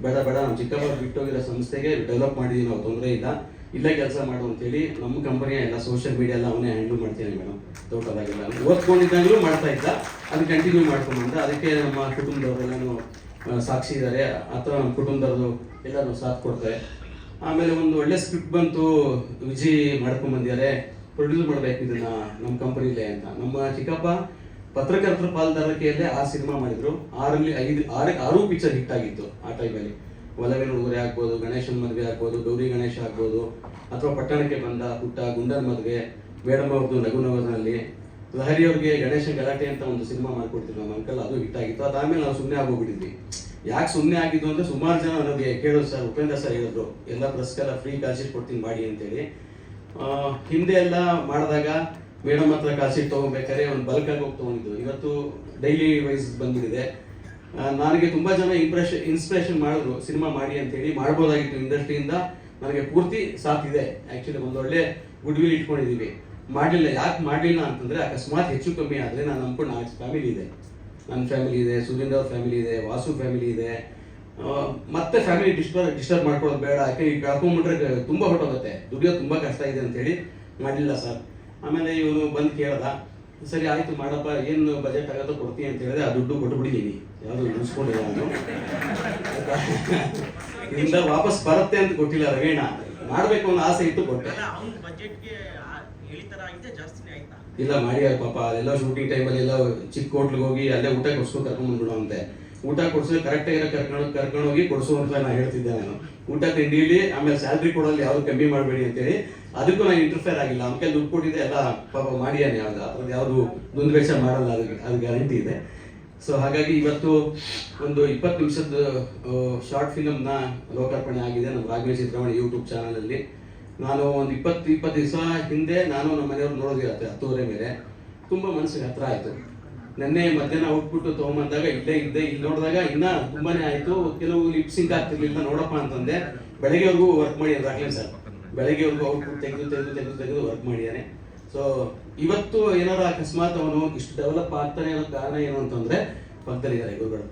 ಬೇಡ ನಮ್ಮ ಚಿಕ್ಕಪ್ಪ ಬಿಟ್ಟೋಗಿರೋ ಸಂಸ್ಥೆಗೆ ಡೆವಲಪ್ ಮಾಡಿದ್ದೀವಿ ನಾವು, ತೊಂದರೆ ಇಲ್ಲ, ಇಲ್ಲೇ ಕೆಲಸ ಮಾಡು ಅಂತೇಳಿ ನಮ್ಮ ಕಂಪನಿಯ ಎಲ್ಲ ಸೋಷಿಯಲ್ ಮೀಡಿಯಾ ಎಲ್ಲ ಅವನೇ ಹ್ಯಾಂಡಲ್ ಮಾಡ್ತೀನಿ ಮೇಡಮ್. ಟೋಟಲಾಗೆಲ್ಲ ಓದ್ಕೊಂಡಿದ್ದಾಗಲೂ ಮಾಡ್ತಾ ಇದ್ದ, ಅದು ಕಂಟಿನ್ಯೂ ಮಾಡ್ಕೊಂಬಂದ. ಅದಕ್ಕೆ ನಮ್ಮ ಕುಟುಂಬದವರೆಲ್ಲನೂ ಸಾಕ್ಷಿ ಇದ್ದಾರೆ, ಅಥವಾ ನಮ್ಮ ಕುಟುಂಬದವ್ರದ್ದು ಎಲ್ಲರೂ ಸಾಥ್ ಕೊಡ್ತಾರೆ. ಆಮೇಲೆ ಒಂದು ಒಳ್ಳೆ ಸ್ಕ್ರಿಪ್ಟ್ ಬಂತು, ವಿಜಯ್ ಮಾಡ್ಕೊಂಬಂದಿದ್ದಾರೆ, ಪ್ರೊಡ್ಯೂಸ್ ಮಾಡಬೇಕು ಇದನ್ನ ನಮ್ಮ ಕಂಪನಿಲೇ ಅಂತ. ನಮ್ಮ ಚಿಕ್ಕಪ್ಪ ಪತ್ರಕರ್ತರ ಪಾಲ್ದಾರಿಕೆಯಲ್ಲೇ 6 ಸಿನಿಮಾ ಮಾಡಿದ್ರು. 6 ಪಿಕ್ಚರ್ ಹಿಟ್ ಆಗಿತ್ತು ಆ ಟೈಮಲ್ಲಿ. ಒಲವಿನ ಉಡುಗೊರೆ ಆಗ್ಬೋದು, ಗಣೇಶನ ಮದುವೆ ಆಗ್ಬೋದು, ಗೌರಿ ಗಣೇಶ ಆಗ್ಬೋದು, ಅಥವಾ ಪಟ್ಟಣಕ್ಕೆ ಬಂದ ಪುಟ್ಟ ಗುಂಡನ ಮದುವೆ, ಮೇಡಮ್ ಅವ್ರದ್ದು ನಗು ನಗರದಲ್ಲಿ, ಲಹರಿ ಅವ್ರಿಗೆ ಗಣೇಶ ಗಲಾಟೆ ಅಂತ ಒಂದು ಸಿನಿಮಾ ಮಾಡ್ಕೊಡ್ತೀವಿ ನಮ್ಮ ಅಂಕಲ್, ಅದು ಹಿಟ್ ಆಗಿತ್ತು. ಅದಾದ್ಮೇಲೆ ನಾವು ಸುಮ್ಮನೆ ಆಗೋಗ್ಬಿಟ್ಟಿದ್ವಿ. ಯಾಕೆ ಸುಮ್ಮನೆ ಆಗಿದ್ದು ಅಂದರೆ ಸುಮಾರು ಜನ ನನಗೆ ಕೇಳೋದು, ಸರ್ ಉಪೇಂದ್ರ ಸರ್ ಹೇಳಿದ್ರು ಎಲ್ಲ ಪ್ರೆಸ್ಗೆಲ್ಲ ಫ್ರೀ ಕಾಲ್ಶೀಟ್ ಕೊಡ್ತೀನಿ ಮಾಡಿ ಅಂತೇಳಿ. ಹಿಂದೆ ಎಲ್ಲ ಮಾಡಿದಾಗ ಮೇಡಮ್ ಹತ್ರ ಕಾಲ್ಶೀಟ್ ತೊಗೊಬೇಕಾದ್ರೆ ಒಂದು ಬಲ್ಕಾಗಿ ಹೋಗಿ ತೊಗೊಂಡಿದ್ದು, ಇವತ್ತು ಡೈಲಿ ವೈಸ್ ಬಂದಿದೆ. ನನಗೆ ತುಂಬ ಜನ ಇನ್ಸ್ಪಿರೇಷನ್ ಮಾಡಿದ್ರು ಸಿನಿಮಾ ಮಾಡಿ ಅಂತೇಳಿ. ಮಾಡ್ಬೋದಾಗಿತ್ತು, ಇಂಡಸ್ಟ್ರಿಯಿಂದ ನನಗೆ ಪೂರ್ತಿ ಸಾಥ್ ಇದೆ. ಆ್ಯಕ್ಚುಲಿ ಒಂದು ಒಳ್ಳೆ ಗುಡ್ ವಿಲ್ ಇಟ್ಕೊಂಡಿದ್ದೀವಿ. ಮಾಡಲಿಲ್ಲ. ಯಾಕೆ ಮಾಡಲಿಲ್ಲ ಅಂತಂದರೆ ಅಕಸ್ಮಾತ್ ಹೆಚ್ಚು ಕಮ್ಮಿ ಆದರೆ ನಾನು ನಂಬ್ಕೊಂಡು ನಾಲ್ಕು ಫ್ಯಾಮಿಲಿ ಇದೆ. ನನ್ನ ಫ್ಯಾಮಿಲಿ ಇದೆ, ಸುರೇಂದ್ರ ಅವ್ರ ಫ್ಯಾಮಿಲಿ ಇದೆ, ವಾಸು ಫ್ಯಾಮಿಲಿ ಇದೆ. ಮತ್ತೆ ಫ್ಯಾಮಿಲಿ ಡಿಸ್ಟರ್ಬ್ ಮಾಡ್ಕೊಳ್ಳೋದು ಬೇಡ, ಯಾಕೆ ಈಗ ಕಳ್ಕೊಂಡ್ಬಿಟ್ರೆ ತುಂಬ ಹೊಟ್ಟೋಗುತ್ತೆ, ದುಡಿಯೋದು ತುಂಬ ಕಷ್ಟ ಇದೆ ಅಂತೇಳಿ ಮಾಡಲಿಲ್ಲ ಸರ್. ಆಮೇಲೆ ಇವನು ಬಂದು ಕೇಳ್ದ, ಸರಿ ಆಯಿತು ಮಾಡಪ್ಪ, ಏನು ಬಜೆಟ್ ಆಗುತ್ತೋ ಕೊಡ್ತೀನಿ ಅಂತ ಹೇಳಿದ್ರೆ ಆ ದುಡ್ಡು ಕೊಟ್ಬಿಟ್ಟಿದ್ದೀನಿ, ಯಾವುದು ಉಳಿಸ್ಕೊಂಡಿಲ್ಲ ನಾನು. ಇದರಿಂದ ವಾಪಸ್ ಬರುತ್ತೆ ಅಂತ ಕೊಟ್ಟಿಲ್ಲ ರವೀಣ, ಮಾಡಬೇಕು ಅನ್ನೋ ಆಸೆ ಇತ್ತು, ಕೊಟ್ಟೆ. ಬಜೆಟ್ಗೆ ಹೇಳಿತರ ಆಗಿದೆ, ಜಾಸ್ತಿನೇ ಆಯ್ತಾ? ಇಲ್ಲ ಮಾಡಿ ಪಾಪ ಅಲ್ಲೆಲ್ಲ ಶೂಟಿಂಗ್ ಟೈಮಲ್ಲಿ ಎಲ್ಲ ಚಿಕ್ಕ ಹೋಟ್ಲಿಗೆ ಹೋಗಿ ಅಲ್ಲೇ ಊಟ ಕೊಡ್ಸ್ಕೊಂಡು ಕರ್ಕೊಂಡ್ಬಂದ್ಬಿಡೋ ಅಂತೆ. ಊಟ ಕೊಡ್ಸಿದ್ರೆ ಕರೆಕ್ಟಾಗಿ ಕರ್ಕೊಂಡೋಗಿ ಕೊಡಿಸು ಅಂತ ನಾನು ಹೇಳ್ತಿದ್ದೆ. ನಾನು ಊಟ ತಿಂಡಿಲಿ ಆಮೇಲೆ ಸ್ಯಾಲ್ರಿ ಕೊಡೋಲ್ಲಿ ಯಾವ್ದು ಕಮ್ಮಿ ಮಾಡಬೇಡಿ ಅಂತೇಳಿ ಅದಕ್ಕೂ ನಾನು ಇಂಟರ್ಫೇರ್ ಆಗಿಲ್ಲ. ಆಮೇಲೆ ದುಡ್ಡು ಕೊಟ್ಟಿದ್ದೆ ಎಲ್ಲ ಪಾಪ ಮಾಡಿಯಾನೆ, ಅದ್ರದ್ದು ಯಾವುದು ದುಂದುವೆಚ್ಚ ಮಾಡಲ್ಲ, ಅದು ಗ್ಯಾರಂಟಿ ಇದೆ. ಸೊ ಹಾಗಾಗಿ ಇವತ್ತು ಒಂದು 20 ನಿಮಿಷದ ಶಾರ್ಟ್ ಫಿಲಮ್ನ ಲೋಕಾರ್ಪಣೆ ಆಗಿದೆ ನಮ್ಮ ರಾಘವೇಂದ್ರ ಚಿತ್ರಮಣಿ ಯೂಟ್ಯೂಬ್ ಚಾನಲಲ್ಲಿ. ನಾನು ಒಂದು 20 ದಿವಸ ಹಿಂದೆ ನಾನು ನಮ್ಮ ಮನೆಯವ್ರು ನೋಡೋದಿರತ್ತೆ 10:30 ಮೇಲೆ. ತುಂಬ ಮನಸ್ಸಿಗೆ ಹತ್ರ ಆಯಿತು. ನೆನ್ನೆ ಮಧ್ಯಾಹ್ನ ಔಟ್ಬಿಟ್ಟು ತೊಗೊಂಬಂದಾಗ ಇಲ್ಲೇ ಇದ್ದೆ. ಇಲ್ಲಿ ನೋಡಿದಾಗ ಇನ್ನೂ ತುಂಬಾನೇ ಆಯಿತು. ಕೆಲವು ಲಿಪ್ಸಿಂಕ್ ಆಗ್ತಿರ್ಲಿಲ್ಲ, ನೋಡಪ್ಪ ಅಂತಂದೆ. ಬೆಳಗ್ಗೆವರೆಗೂ ವರ್ಕ್ ಮಾಡಿ ರಾಘವೇಂದ್ರ ಸರ್ ಬೆಳಗ್ಗೆವರೆಗೂ ಔಟ್ಪುಟ್ ತೆಗೆದು ವರ್ಕ್ ಮಾಡಿದ್ದಾನೆ. ಸೊ ಇವತ್ತು ಏನಾರ ಅಕಸ್ಮಾತ್ ಅವನು ಇಷ್ಟು ಡೆವಲಪ್ ಆಗ್ತಾನೆ ಅನ್ನೋ ಕಾರಣ ಏನು ಅಂತಂದ್ರೆ ಪಕ್ಕದಲ್ಲಿದ್ದಾರೆ ಗುರುಗಳು.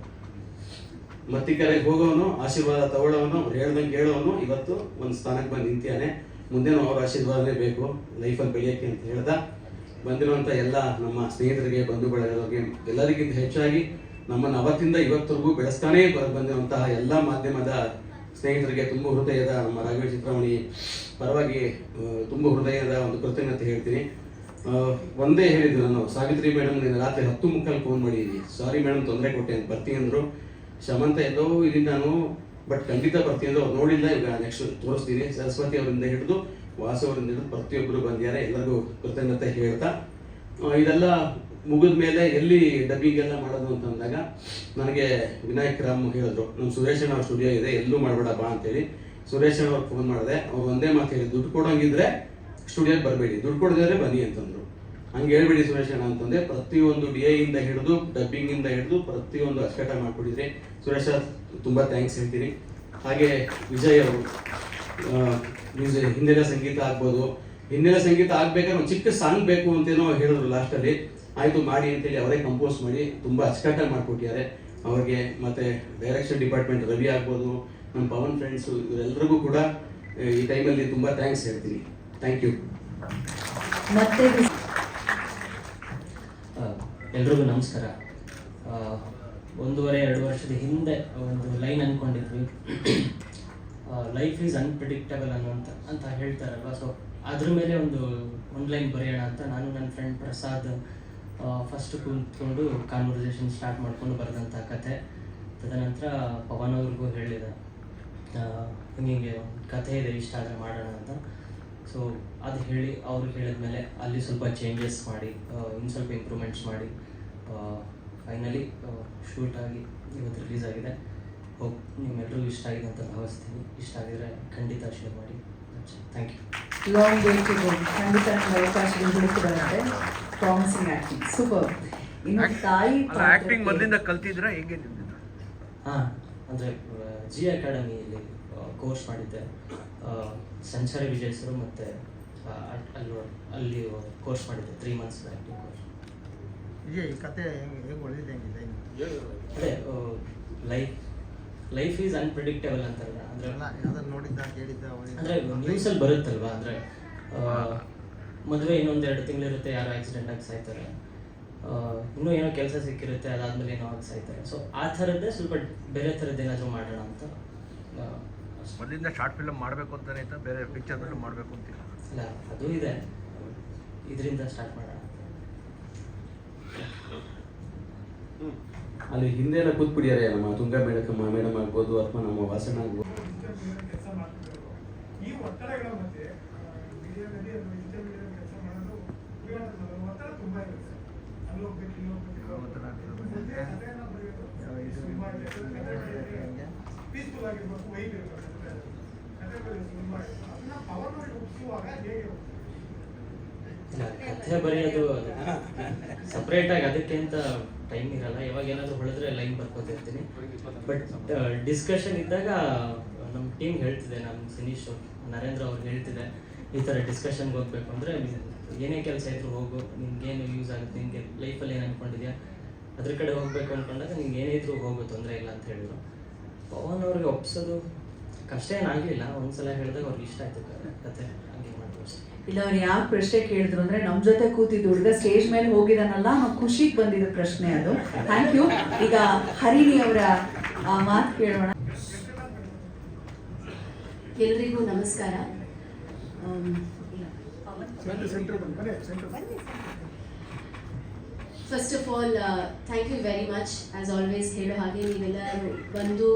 ಮತ್ತಿ ಕರೆಗೆ ಹೋಗೋವನು, ಆಶೀರ್ವಾದ ತಗೊಳ್ಳೋವನು, ಅವ್ರು ಹೇಳ್ದಂಗೆ ಹೇಳೋವನು ಇವತ್ತು ಒಂದು ಸ್ಥಾನಕ್ಕೆ ಬಂದು ನಿಂತಿಯಾನೆ. ಮುಂದೇನು ಅವ್ರ ಆಶೀರ್ವಾದನೇ ಬೇಕು ಲೈಫಲ್ಲಿ ಬೆಳೆಯೋಕ್ಕೆ ಅಂತ ಹೇಳ್ದ. ಬಂದಿರುವಂಥ ಎಲ್ಲ ನಮ್ಮ ಸ್ನೇಹಿತರಿಗೆ, ಬಂಧು ಬಳಗದವ್ರಿಗೆ, ಎಲ್ಲರಿಗಿಂತ ಹೆಚ್ಚಾಗಿ ನಮ್ಮನ್ನು ಅವತ್ತಿಂದ ಇವತ್ತರೆಗೂ ಬೆಳೆಸ್ತಾನೇ ಬಂದಿರುವಂತಹ ಎಲ್ಲ ಮಾಧ್ಯಮದ ಸ್ನೇಹಿತರಿಗೆ ತುಂಬ ಹೃದಯದ, ನಮ್ಮ ರಾಘವೇಂದ್ರ ಚಿತ್ರಮಣಿ ಪರವಾಗಿ ತುಂಬ ಹೃದಯದ ಒಂದು ಕೃತಜ್ಞತೆ ಹೇಳ್ತೀನಿ. ಒಂದೇ ಹೇಳಿದ್ರು, ನಾನು ಸಾವಿತ್ರಿ ಮೇಡಮ್ ರಾತ್ರಿ 10:30 ಫೋನ್ ಮಾಡಿದ್ದೀನಿ. ಸಾರಿ ಮೇಡಮ್, ತೊಂದರೆ ಕೊಟ್ಟೆ ಅಂತ, ಬರ್ತೀನಿ ಅಂದರು. ಶಮಂತ ಎಲ್ಲೋ ಇದೀನಿ ನಾನು, ಬಟ್ ಖಂಡಿತ ಬರ್ತೀನಿ ಅಂದ್ರೆ ಅವ್ರು ನೋಡಿಲ್ಲ. ಈಗ ನೆಕ್ಸ್ಟ್ ತೋರಿಸ್ತೀನಿ. ಸರಸ್ವತಿ ಅವರಿಂದ ಹಿಡಿದು ವಾಸು ಅವರಿಂದ ಹಿಡಿದು ಪ್ರತಿಯೊಬ್ಬರು ಬಂದಿದ್ದಾರೆ. ಎಲ್ಲರಿಗೂ ಕೃತಜ್ಞತೆ ಹೇಳ್ತಾ, ಇದೆಲ್ಲ ಮುಗಿದ ಮೇಲೆ ಎಲ್ಲಿ ಡಬ್ಬಿಂಗ್ ಎಲ್ಲ ಮಾಡೋದು ಅಂತಂದಾಗ ನನಗೆ ವಿನಾಯಕ್ ರಾಮ್ ಹೇಳಿದ್ರು, ನಮ್ಮ ಸುರೇಶ್ ಅವ್ರ ಸ್ಟುಡಿಯೋ ಇದೆ, ಎಲ್ಲೂ ಮಾಡಬೇಡಪ್ಪ ಅಂತೇಳಿ. ಸುರೇಶ್ ಅವ್ರಿಗೆ ಫೋನ್ ಮಾಡಿದೆ. ಅವ್ರು ಒಂದೇ ಮಾತು ಹೇಳಿ, ದುಡ್ಡು ಕೊಡೋಂಗಿದ್ರೆ ಸ್ಟುಡಿಯೋಗೆ ಬರಬೇಡಿ, ದುಡ್ಡು ಕೊಡದಿದ್ರೆ ಬನ್ನಿ ಅಂತಂದ್ರು. ಹಂಗೆ ಹೇಳ್ಬೇಡಿ ಸುರೇಶ್ ಅಂತಂದೆ. ಪ್ರತಿಯೊಂದು DI ಇಂದ ಹಿಡಿದು ಡಬ್ಬಿಂಗಿಂದ ಹಿಡಿದು ಪ್ರತಿಯೊಂದು ಅಚ್ಚುಕಟ್ಟಾಗಿ ಮಾಡಿಕೊಟ್ಟಿದ್ರಿ. ಸುರೇಶ್ ತುಂಬ ಥ್ಯಾಂಕ್ಸ್ ಹೇಳ್ತೀನಿ. ಹಾಗೆ ವಿಜಯ್ ಅವರು ಹಿನ್ನೆಲೆ ಸಂಗೀತ ಆಗ್ಬೋದು, ಹಿನ್ನೆಲೆ ಸಂಗೀತ ಆಗ್ಬೇಕಾದ್ರೆ ಒಂದು ಚಿಕ್ಕ ಸಾಂಗ್ ಬೇಕು ಅಂತೇನೋ ಹೇಳಿದ್ರು ಲಾಸ್ಟಲ್ಲಿ. ಆಯಿತು ಮಾಡಿ ಅಂತೇಳಿ ಅವರೇ ಕಂಪೋಸ್ ಮಾಡಿ ತುಂಬ ಅಚ್ಚುಕಟ್ಟಾಗಿ ಮಾಡಿಕೊಟ್ಟಿದ್ದಾರೆ. ಅವ್ರಿಗೆ ಮತ್ತು ಡೈರೆಕ್ಷನ್ ಡಿಪಾರ್ಟ್ಮೆಂಟ್ ರವಿ ಆಗ್ಬೋದು, ನಮ್ಮ ಪವನ್ ಫ್ರೆಂಡ್ಸು, ಇವರೆಲ್ಲರಿಗೂ ಕೂಡ ಈ ಟೈಮಲ್ಲಿ ತುಂಬ ಥ್ಯಾಂಕ್ಸ್ ಹೇಳ್ತೀನಿ. Thank you. ಮತ್ತೆ ಎಲ್ರಿಗೂ ನಮಸ್ಕಾರ. 1.5-2 ವರ್ಷದ ಹಿಂದೆ ಒಂದು ಲೈನ್ ಅಂದ್ಕೊಂಡಿದ್ವಿ, ಲೈಫ್ ಈಸ್ ಅನ್ಪ್ರಿಡಿಕ್ಟಬಲ್ ಅಂತ ಹೇಳ್ತಾರಲ್ವ. ಸೊ ಅದ್ರ ಮೇಲೆ ಒಂದು ಲೈನ್ ಬರೆಯೋಣ ಅಂತ ನಾನು ನನ್ನ ಫ್ರೆಂಡ್ ಪ್ರಸಾದ್ ಫಸ್ಟ್ ಕೂತ್ಕೊಂಡು ಕಾನ್ವರ್ಸೇಷನ್ ಸ್ಟಾರ್ಟ್ ಮಾಡ್ಕೊಂಡು ಬರೆದಂಥ ಕತೆ. ತದನಂತರ ಪವನ್ ಅವ್ರಿಗೂ ಹೇಳಿದೆ, ಹಿಂಗೆ ಕಥೆ ಇದೆ, ಇಷ್ಟ ಆದರೆ ಮಾಡೋಣ ಅಂತ. ಸೊ ಅದು ಹೇಳಿ ಅವ್ರಿಗೆ ಹೇಳಿದ್ಮೇಲೆ ಅಲ್ಲಿ ಸ್ವಲ್ಪ ಚೇಂಜಸ್ ಮಾಡಿ, ಇನ್ನು ಸ್ವಲ್ಪ ಇಂಪ್ರೂವ್ಮೆಂಟ್ಸ್ ಮಾಡಿ ಫೈನಲಿ ಶೂಟ್ ಆಗಿ ಇವತ್ತು ರಿಲೀಸ್ ಆಗಿದೆ. ಹೋಪ್ ನಿಮ್ಮೆಲ್ಲರಿಗೂ ಇಷ್ಟ ಆಗಿದೆ ಅಂತ ಭಾವಿಸ್ತೀನಿ. ಇಷ್ಟ ಆಗಿದ್ರೆ ಖಂಡಿತ ಶೇರ್ ಮಾಡಿ. Thank you. Long way to go. ಖಂಡಿತ ನಿಮ್ಗೆ ಅವಕಾಶಗಳು ಬರುತ್ತೆ. Promising acting, super. ಇನ್ನು ತಾಯಿ ಆಕ್ಟಿಂಗ್ ಮೊದಲಿಂದ ಕಲ್ತಿದ್ರೆ ಹೇಗೆ ನಿಮ್ದು? ಹಾಂ, ಅಂದರೆ ಜಿ ಅಕಾಡೆಮಿಯಲ್ಲಿ ಕೋರ್ಸ್ ಮಾಡಿದ್ದೆ. ಸಂಚಾರಿ ವಿಜಯ್ ಸರ್ ಮತ್ತು ಅಲ್ಲಿ ಕೋರ್ಸ್ ಮಾಡಿದ್ದೆ, 3 months ಆ್ಯಕ್ಟಿಂಗ್ ಕೋರ್ಸ್. ಈ ಕತೆ ಹೆಂಗೆ ಒಳ್ಳೆಯದು ಹೆಂಗಿದೆ? ಅದೇ ಲೈಫ್ ಈಸ್ ಅನ್ಪ್ರಿಡಿಕ್ಟಬಲ್ ಅಂತಾರಲ್ಲ, ಅಂದರೆ ಯಾವ್ದಾರು ನೋಡಿದ್ದ ಕೇಳಿದ್ದ ಅಂದರೆ ನ್ಯೂಸಲ್ಲಿ ಬರುತ್ತಲ್ವ, ಅಂದರೆ ಮದುವೆ ಇನ್ನೊಂದು 2 ತಿಂಗಳಿರುತ್ತೆ, ಯಾರೋ ಆಕ್ಸಿಡೆಂಟ್ ಆಗಿ ಸಾಯ್ತಾರೆ, ಇನ್ನೂ ಏನೋ ಕೆಲಸ ಸಿಕ್ಕಿರುತ್ತೆ, ಅದಾದಮೇಲೆ ಏನೋ ಆಗಿ ಸಾಯ್ತಾರೆ. ಸೊ ಆ ಥರದ್ದೇ ಸ್ವಲ್ಪ ಬೇರೆ ಥರದ್ದು ಏನಾದರೂ ಮಾಡೋಣ ಅಂತ. ಮೊದಲಿಂದ ಶಾರ್ಟ್ ಫಿಲಮ್ ಮಾಡಬೇಕು ಅಂತಾನೆ ಇತ್ತು, ಬೇರೆ ಪಿಕ್ಚರ್ ಫಿಲಮ್ ಮಾಡಬೇಕು ಅಂತಿಲ್ಲ. ಇಲ್ಲ, ಅದು ಇದೆ, ಇದರಿಂದ ಸ್ಟಾರ್ಟ್ ಮಾಡೋಣ. ಅಲ್ಲಿ ಹಿಂದೆ ಎಲ್ಲ ಕೂತ್ಬಿಡಿಯಾರೆ, ನಮ್ಮ ತುಂಗಾ ಮೇಡಮ್ ಆಗ್ಬೋದು ಅಥವಾ ನಮ್ಮ ವಾಸಣ್ಣ ಆಗ್ಬೋದು. ಈ ಒತ್ತಡಗಳ ಮಧ್ಯೆ ಮೀಡಿಯಾದಲ್ಲಿ ಕೆಲಸ ಮಾಡೋದು ಒತ್ತಡ ತುಂಬ ಇರುತ್ತೆ. ಅಲ್ಲಿ ಹೋಗ್ಬೇಕು, ಇಲ್ಲಿ ಪೀಸ್ಫುಲ್ ಆಗಿರ್ಬೇಕು, ವೈಬ್ ಇರಬೇಕು, ಕತೆ ಅದನ್ನ ಪವರ್ ಮಾಡಿ ಒಪ್ಪಿಸುವಾಗ ಹೇಗೆ ಕಥೆ ಬರೆಯೋದು ಸಪ್ರೇಟಾಗಿ ಅದಕ್ಕೆ ಅಂತ ಟೈಮ್ ಇರಲ್ಲ. ಯಾವಾಗ ಏನಾದರೂ ಹೊಳೆದ್ರೆ ಲೈನ್ ಬರ್ಕೋತಿರ್ತೀನಿ. ಬಟ್ ಡಿಸ್ಕಷನ್ ಇದ್ದಾಗ ನಮ್ಮ ಟೀಮ್ ಹೇಳ್ತಿದೆ, ನಮ್ಮ ಸಿನೀಶ್ ನರೇಂದ್ರ ಅವ್ರು ಹೇಳ್ತಿದೆ, ಈ ಥರ ಡಿಸ್ಕಷನ್ಗೆ ಹೋಗ್ಬೇಕು ಅಂದರೆ ಏನೇ ಕೆಲಸ ಇದ್ರೂ ಹೋಗು, ನಿನ್ಗೇನು ಯೂಸ್ ಆಗುತ್ತೆ, ನಿನಗೆ ಲೈಫಲ್ಲಿ ಏನು ಅಂದ್ಕೊಂಡಿದ್ಯಾ ಅದ್ರ ಕಡೆ ಹೋಗಬೇಕು ಅಂದ್ಕೊಂಡಾಗ ನಿನ್ಗೆ ಏನೇ ಇದ್ರೂ ಹೋಗು, ತೊಂದರೆ ಇಲ್ಲ ಅಂತ ಹೇಳಿದ್ರು. ಪವನ್ ಅವ್ರಿಗೆ ಒಪ್ಸೋದು ಕಷ್ಟ ಏನಾಗಲಿಲ್ಲ. ಒಂದ್ಸಲ ಹೇಳಿದಾಗ ಅವ್ರಿಗೆ ಇಷ್ಟ ಆಯಿತು ಕತೆ, ಹಂಗೆ ಮಾಡ್ಬೋದು. ಇಲ್ಲ, ಅವ್ರು ಯಾವ ಪ್ರಶ್ನೆ ಕೇಳಿದ್ರು ಅಂದ್ರೆ ನಮ್ಮ ಜೊತೆ ಕೂತಿದ್ದು ಹುಡುಗ ಸ್ಟೇಜ್ ಮೇಲೆ ಹೋಗಿದಾನಲ್ಲ ಅನ್ನೋ ಖುಷಿಗೆ ಬಂದಿದ್ದ ಪ್ರಶ್ನೆ ಅದು. Thank you. ಈಗ ಹರಿಣಿ ಅವರ ಮಾತು ಕೇಳೋಣ. ಎಲ್ರಿಗೂ ನಮಸ್ಕಾರ. ಸೆಂಟರ್ ಬನ್ನಿ centre first of all thank you very much as always ಹೇಳೋ ಹಾಗೆ ನೀವೆಲ್ಲರೂ ಬಂದು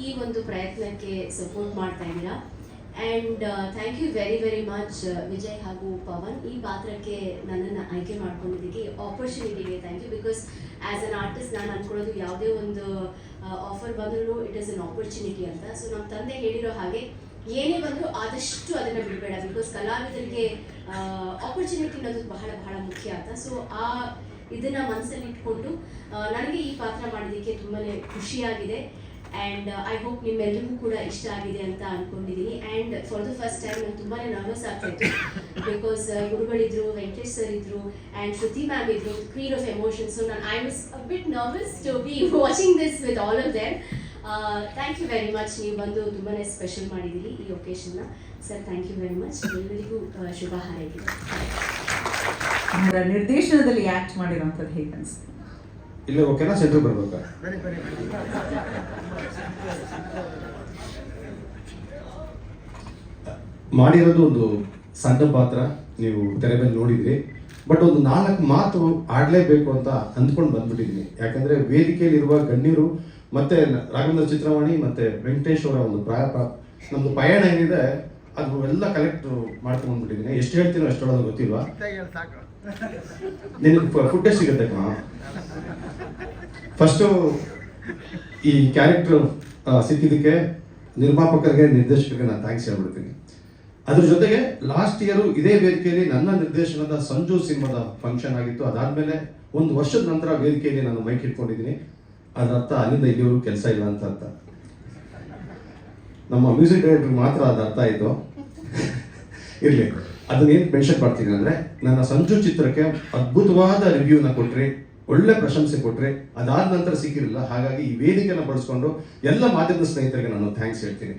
ಈ ಒಂದು ಪ್ರಯತ್ನಕ್ಕೆ ಸಪೋರ್ಟ್ ಮಾಡ್ತಾ ಇದ್ದೀರಾ. And thank you very very much Vijay ಹಾಗೂ ಪವನ್ ಈ ಪಾತ್ರಕ್ಕೆ ನನ್ನನ್ನು ಆಯ್ಕೆ ಮಾಡ್ಕೊಂಡಿದ್ದಕ್ಕೆ, ಈ ಆಪರ್ಚುನಿಟಿಗೆ thank you. Because as an artist ನಾನು ಅಂದ್ಕೊಳ್ಳೋದು ಯಾವುದೇ ಒಂದು ಆಫರ್ ಬಂದ್ರೂ ಇಟ್ ಈಸ್ ಅನ್ ಆಪರ್ಚುನಿಟಿ ಅಂತ. ಸೊ ನಮ್ಮ ತಂದೆ ಹೇಳಿರೋ ಹಾಗೆ ಏನೇ ಬಂದರೂ ಆದಷ್ಟು ಅದನ್ನು ಬಿಡಬೇಡ, ಬಿಕಾಸ್ ಕಲಾವಿದರಿಗೆ ಆಪರ್ಚುನಿಟಿ ಅನ್ನೋದು ಬಹಳ ಬಹಳ ಮುಖ್ಯ ಅಂತ. ಸೊ ಇದನ್ನು ಮನಸ್ಸಲ್ಲಿ ಇಟ್ಕೊಂಡು ನನಗೆ ಈ ಪಾತ್ರ ಮಾಡೋದಕ್ಕೆ ತುಂಬಾ ಖುಷಿಯಾಗಿದೆ. ಆ್ಯಂಡ್ ಐ ಹೋಪ್ ನಿಮ್ಮೆಲ್ಲರಿಗೂ ಕೂಡ ಇಷ್ಟ ಆಗಿದೆ ಅಂತ ಅಂದ್ಕೊಂಡಿದ್ದೀನಿ. And for the first time ನಾನು ತುಂಬಾ ನರ್ವಸ್ ಆಗ್ತಾಯಿತ್ತು, ಬಿಕಾಸ್ ಗುರುಗಳಿದ್ರು, ವೆಂಕಟೇಶ್ ಸರ್ ಇದ್ರು, ಆ್ಯಂಡ್ ಶ್ರುತಿ ಮ್ಯಾಮ್ ಇದ್ರು, ಕ್ವೀನ್ ಆಫ್ ಎಮೋಷನ್ಸ್. ಸೊ ನಾನು I was a bit nervous to be watching this with all of them. Thank you very much. ನೀವು ಬಂದು ತುಂಬಾ ಸ್ಪೆಷಲ್ ಮಾಡಿದ್ದೀರಿ ಈ ಒಕೇಶನ್ನ. Sir thank you very much. ಎಲ್ಲರಿಗೂ ಶುಭ ಹಾರೈಸಿದೆ. ಅವರ ನಿರ್ದೇಶನದಲ್ಲಿ ಆಕ್ಟ್ ಮಾಡಿರೋಂಥದ್ದು ಹೇಗೆ ಅನಿಸ್ತು? ಇಲ್ಲೇ ಓಕೆನಾ, ಸೆಂಟ್ರ್ ಬರ್ಬೇಕಾ? ಮಾಡಿರೋದು ಒಂದು ಸಣ್ಣ ಪಾತ್ರ, ನೀವು ತೆರೆ ಮೇಲೆ ನೋಡಿದ್ರಿ. ಬಟ್ ಒಂದು 4 ಮಾತು ಆಡಲೇಬೇಕು ಅಂತ ಅಂದ್ಕೊಂಡು ಬಂದ್ಬಿಟ್ಟಿದ್ದೀನಿ. ಯಾಕಂದರೆ ವೇದಿಕೆಯಲ್ಲಿರುವ ಗಣ್ಯರು ಮತ್ತು ರಾಘವೇಂದ್ರ ಚಿತ್ರವಾಣಿ ಮತ್ತು ವೆಂಕಟೇಶ್ ಅವರ ಒಂದು ನಮ್ಮದು ಪಯಣ ಏನಿದೆ ಅದು ಎಲ್ಲ ಕಲೆಕ್ಟ್ ಮಾಡ್ಕೊಂಡು ಬಂದ್ಬಿಟ್ಟಿದ್ದೀನಿ. ಎಷ್ಟು ಹೇಳ್ತೀನೋ ಅಷ್ಟು ಹೇಳೋದು ಗೊತ್ತಿಲ್ವಾ? ನಿನಗೆ ಫುಟೇಜ್ ಸಿಗುತ್ತೆ ಕಣ. ಫಸ್ಟು ಈ ಕ್ಯಾರೆಕ್ಟರ್ ಸಿಕ್ಕಿದ್ದಕ್ಕೆ ನಿರ್ಮಾಪಕರಿಗೆ, ನಿರ್ದೇಶಕರಿಗೆ ನಾನು ಥ್ಯಾಂಕ್ಸ್ ಹೇಳ್ಬಿಡ್ತೀನಿ. ಅದ್ರ ಜೊತೆಗೆ ಲಾಸ್ಟ್ ಇಯರು ಇದೇ ವೇದಿಕೆಯಲ್ಲಿ ನನ್ನ ನಿರ್ದೇಶನದ ಸಂಜು ಸಿನಿಮಾದ ಫಂಕ್ಷನ್ ಆಗಿತ್ತು. ಅದಾದಮೇಲೆ 1 ವರ್ಷದ ನಂತರ ವೇದಿಕೆಯಲ್ಲಿ ನಾನು ಮೈಕ್ ಇಟ್ಕೊಂಡಿದ್ದೀನಿ. ಅದರ ಅರ್ಥ ಅಲ್ಲಿಂದ ಇಲ್ಲಿಯವರು ಕೆಲಸ ಇಲ್ಲ ಅಂತ ಅರ್ಥ. ನಮ್ಮ ಮ್ಯೂಸಿಕ್ ಡೈರೆಕ್ಟರ್ ಮಾತ್ರ ಅದು ಅರ್ಥ ಆಯಿತು. ಇರಲಿ, ಅದನ್ನೇನು ಮೆನ್ಷನ್ ಮಾಡ್ತೀನಿ ಅಂದರೆ, ನನ್ನ ಸಂಜು ಚಿತ್ರಕ್ಕೆ ಅದ್ಭುತವಾದ ರಿವ್ಯೂನ ಕೊಟ್ಟರೆ, ಒಳ್ಳೆ ಪ್ರಶಂಸೆ ಕೊಟ್ಟರೆ, ಅದಾದ ನಂತರ ಸಿಕ್ಕಿರಲಿಲ್ಲ. ಹಾಗಾಗಿ ಈ ವೇದಿಕೆನ ಬಳಸ್ಕೊಂಡು ಎಲ್ಲ ಮಾಧ್ಯಮದ ಸ್ನೇಹಿತರಿಗೆ ನಾನು ಥ್ಯಾಂಕ್ಸ್ ಹೇಳ್ತೀನಿ.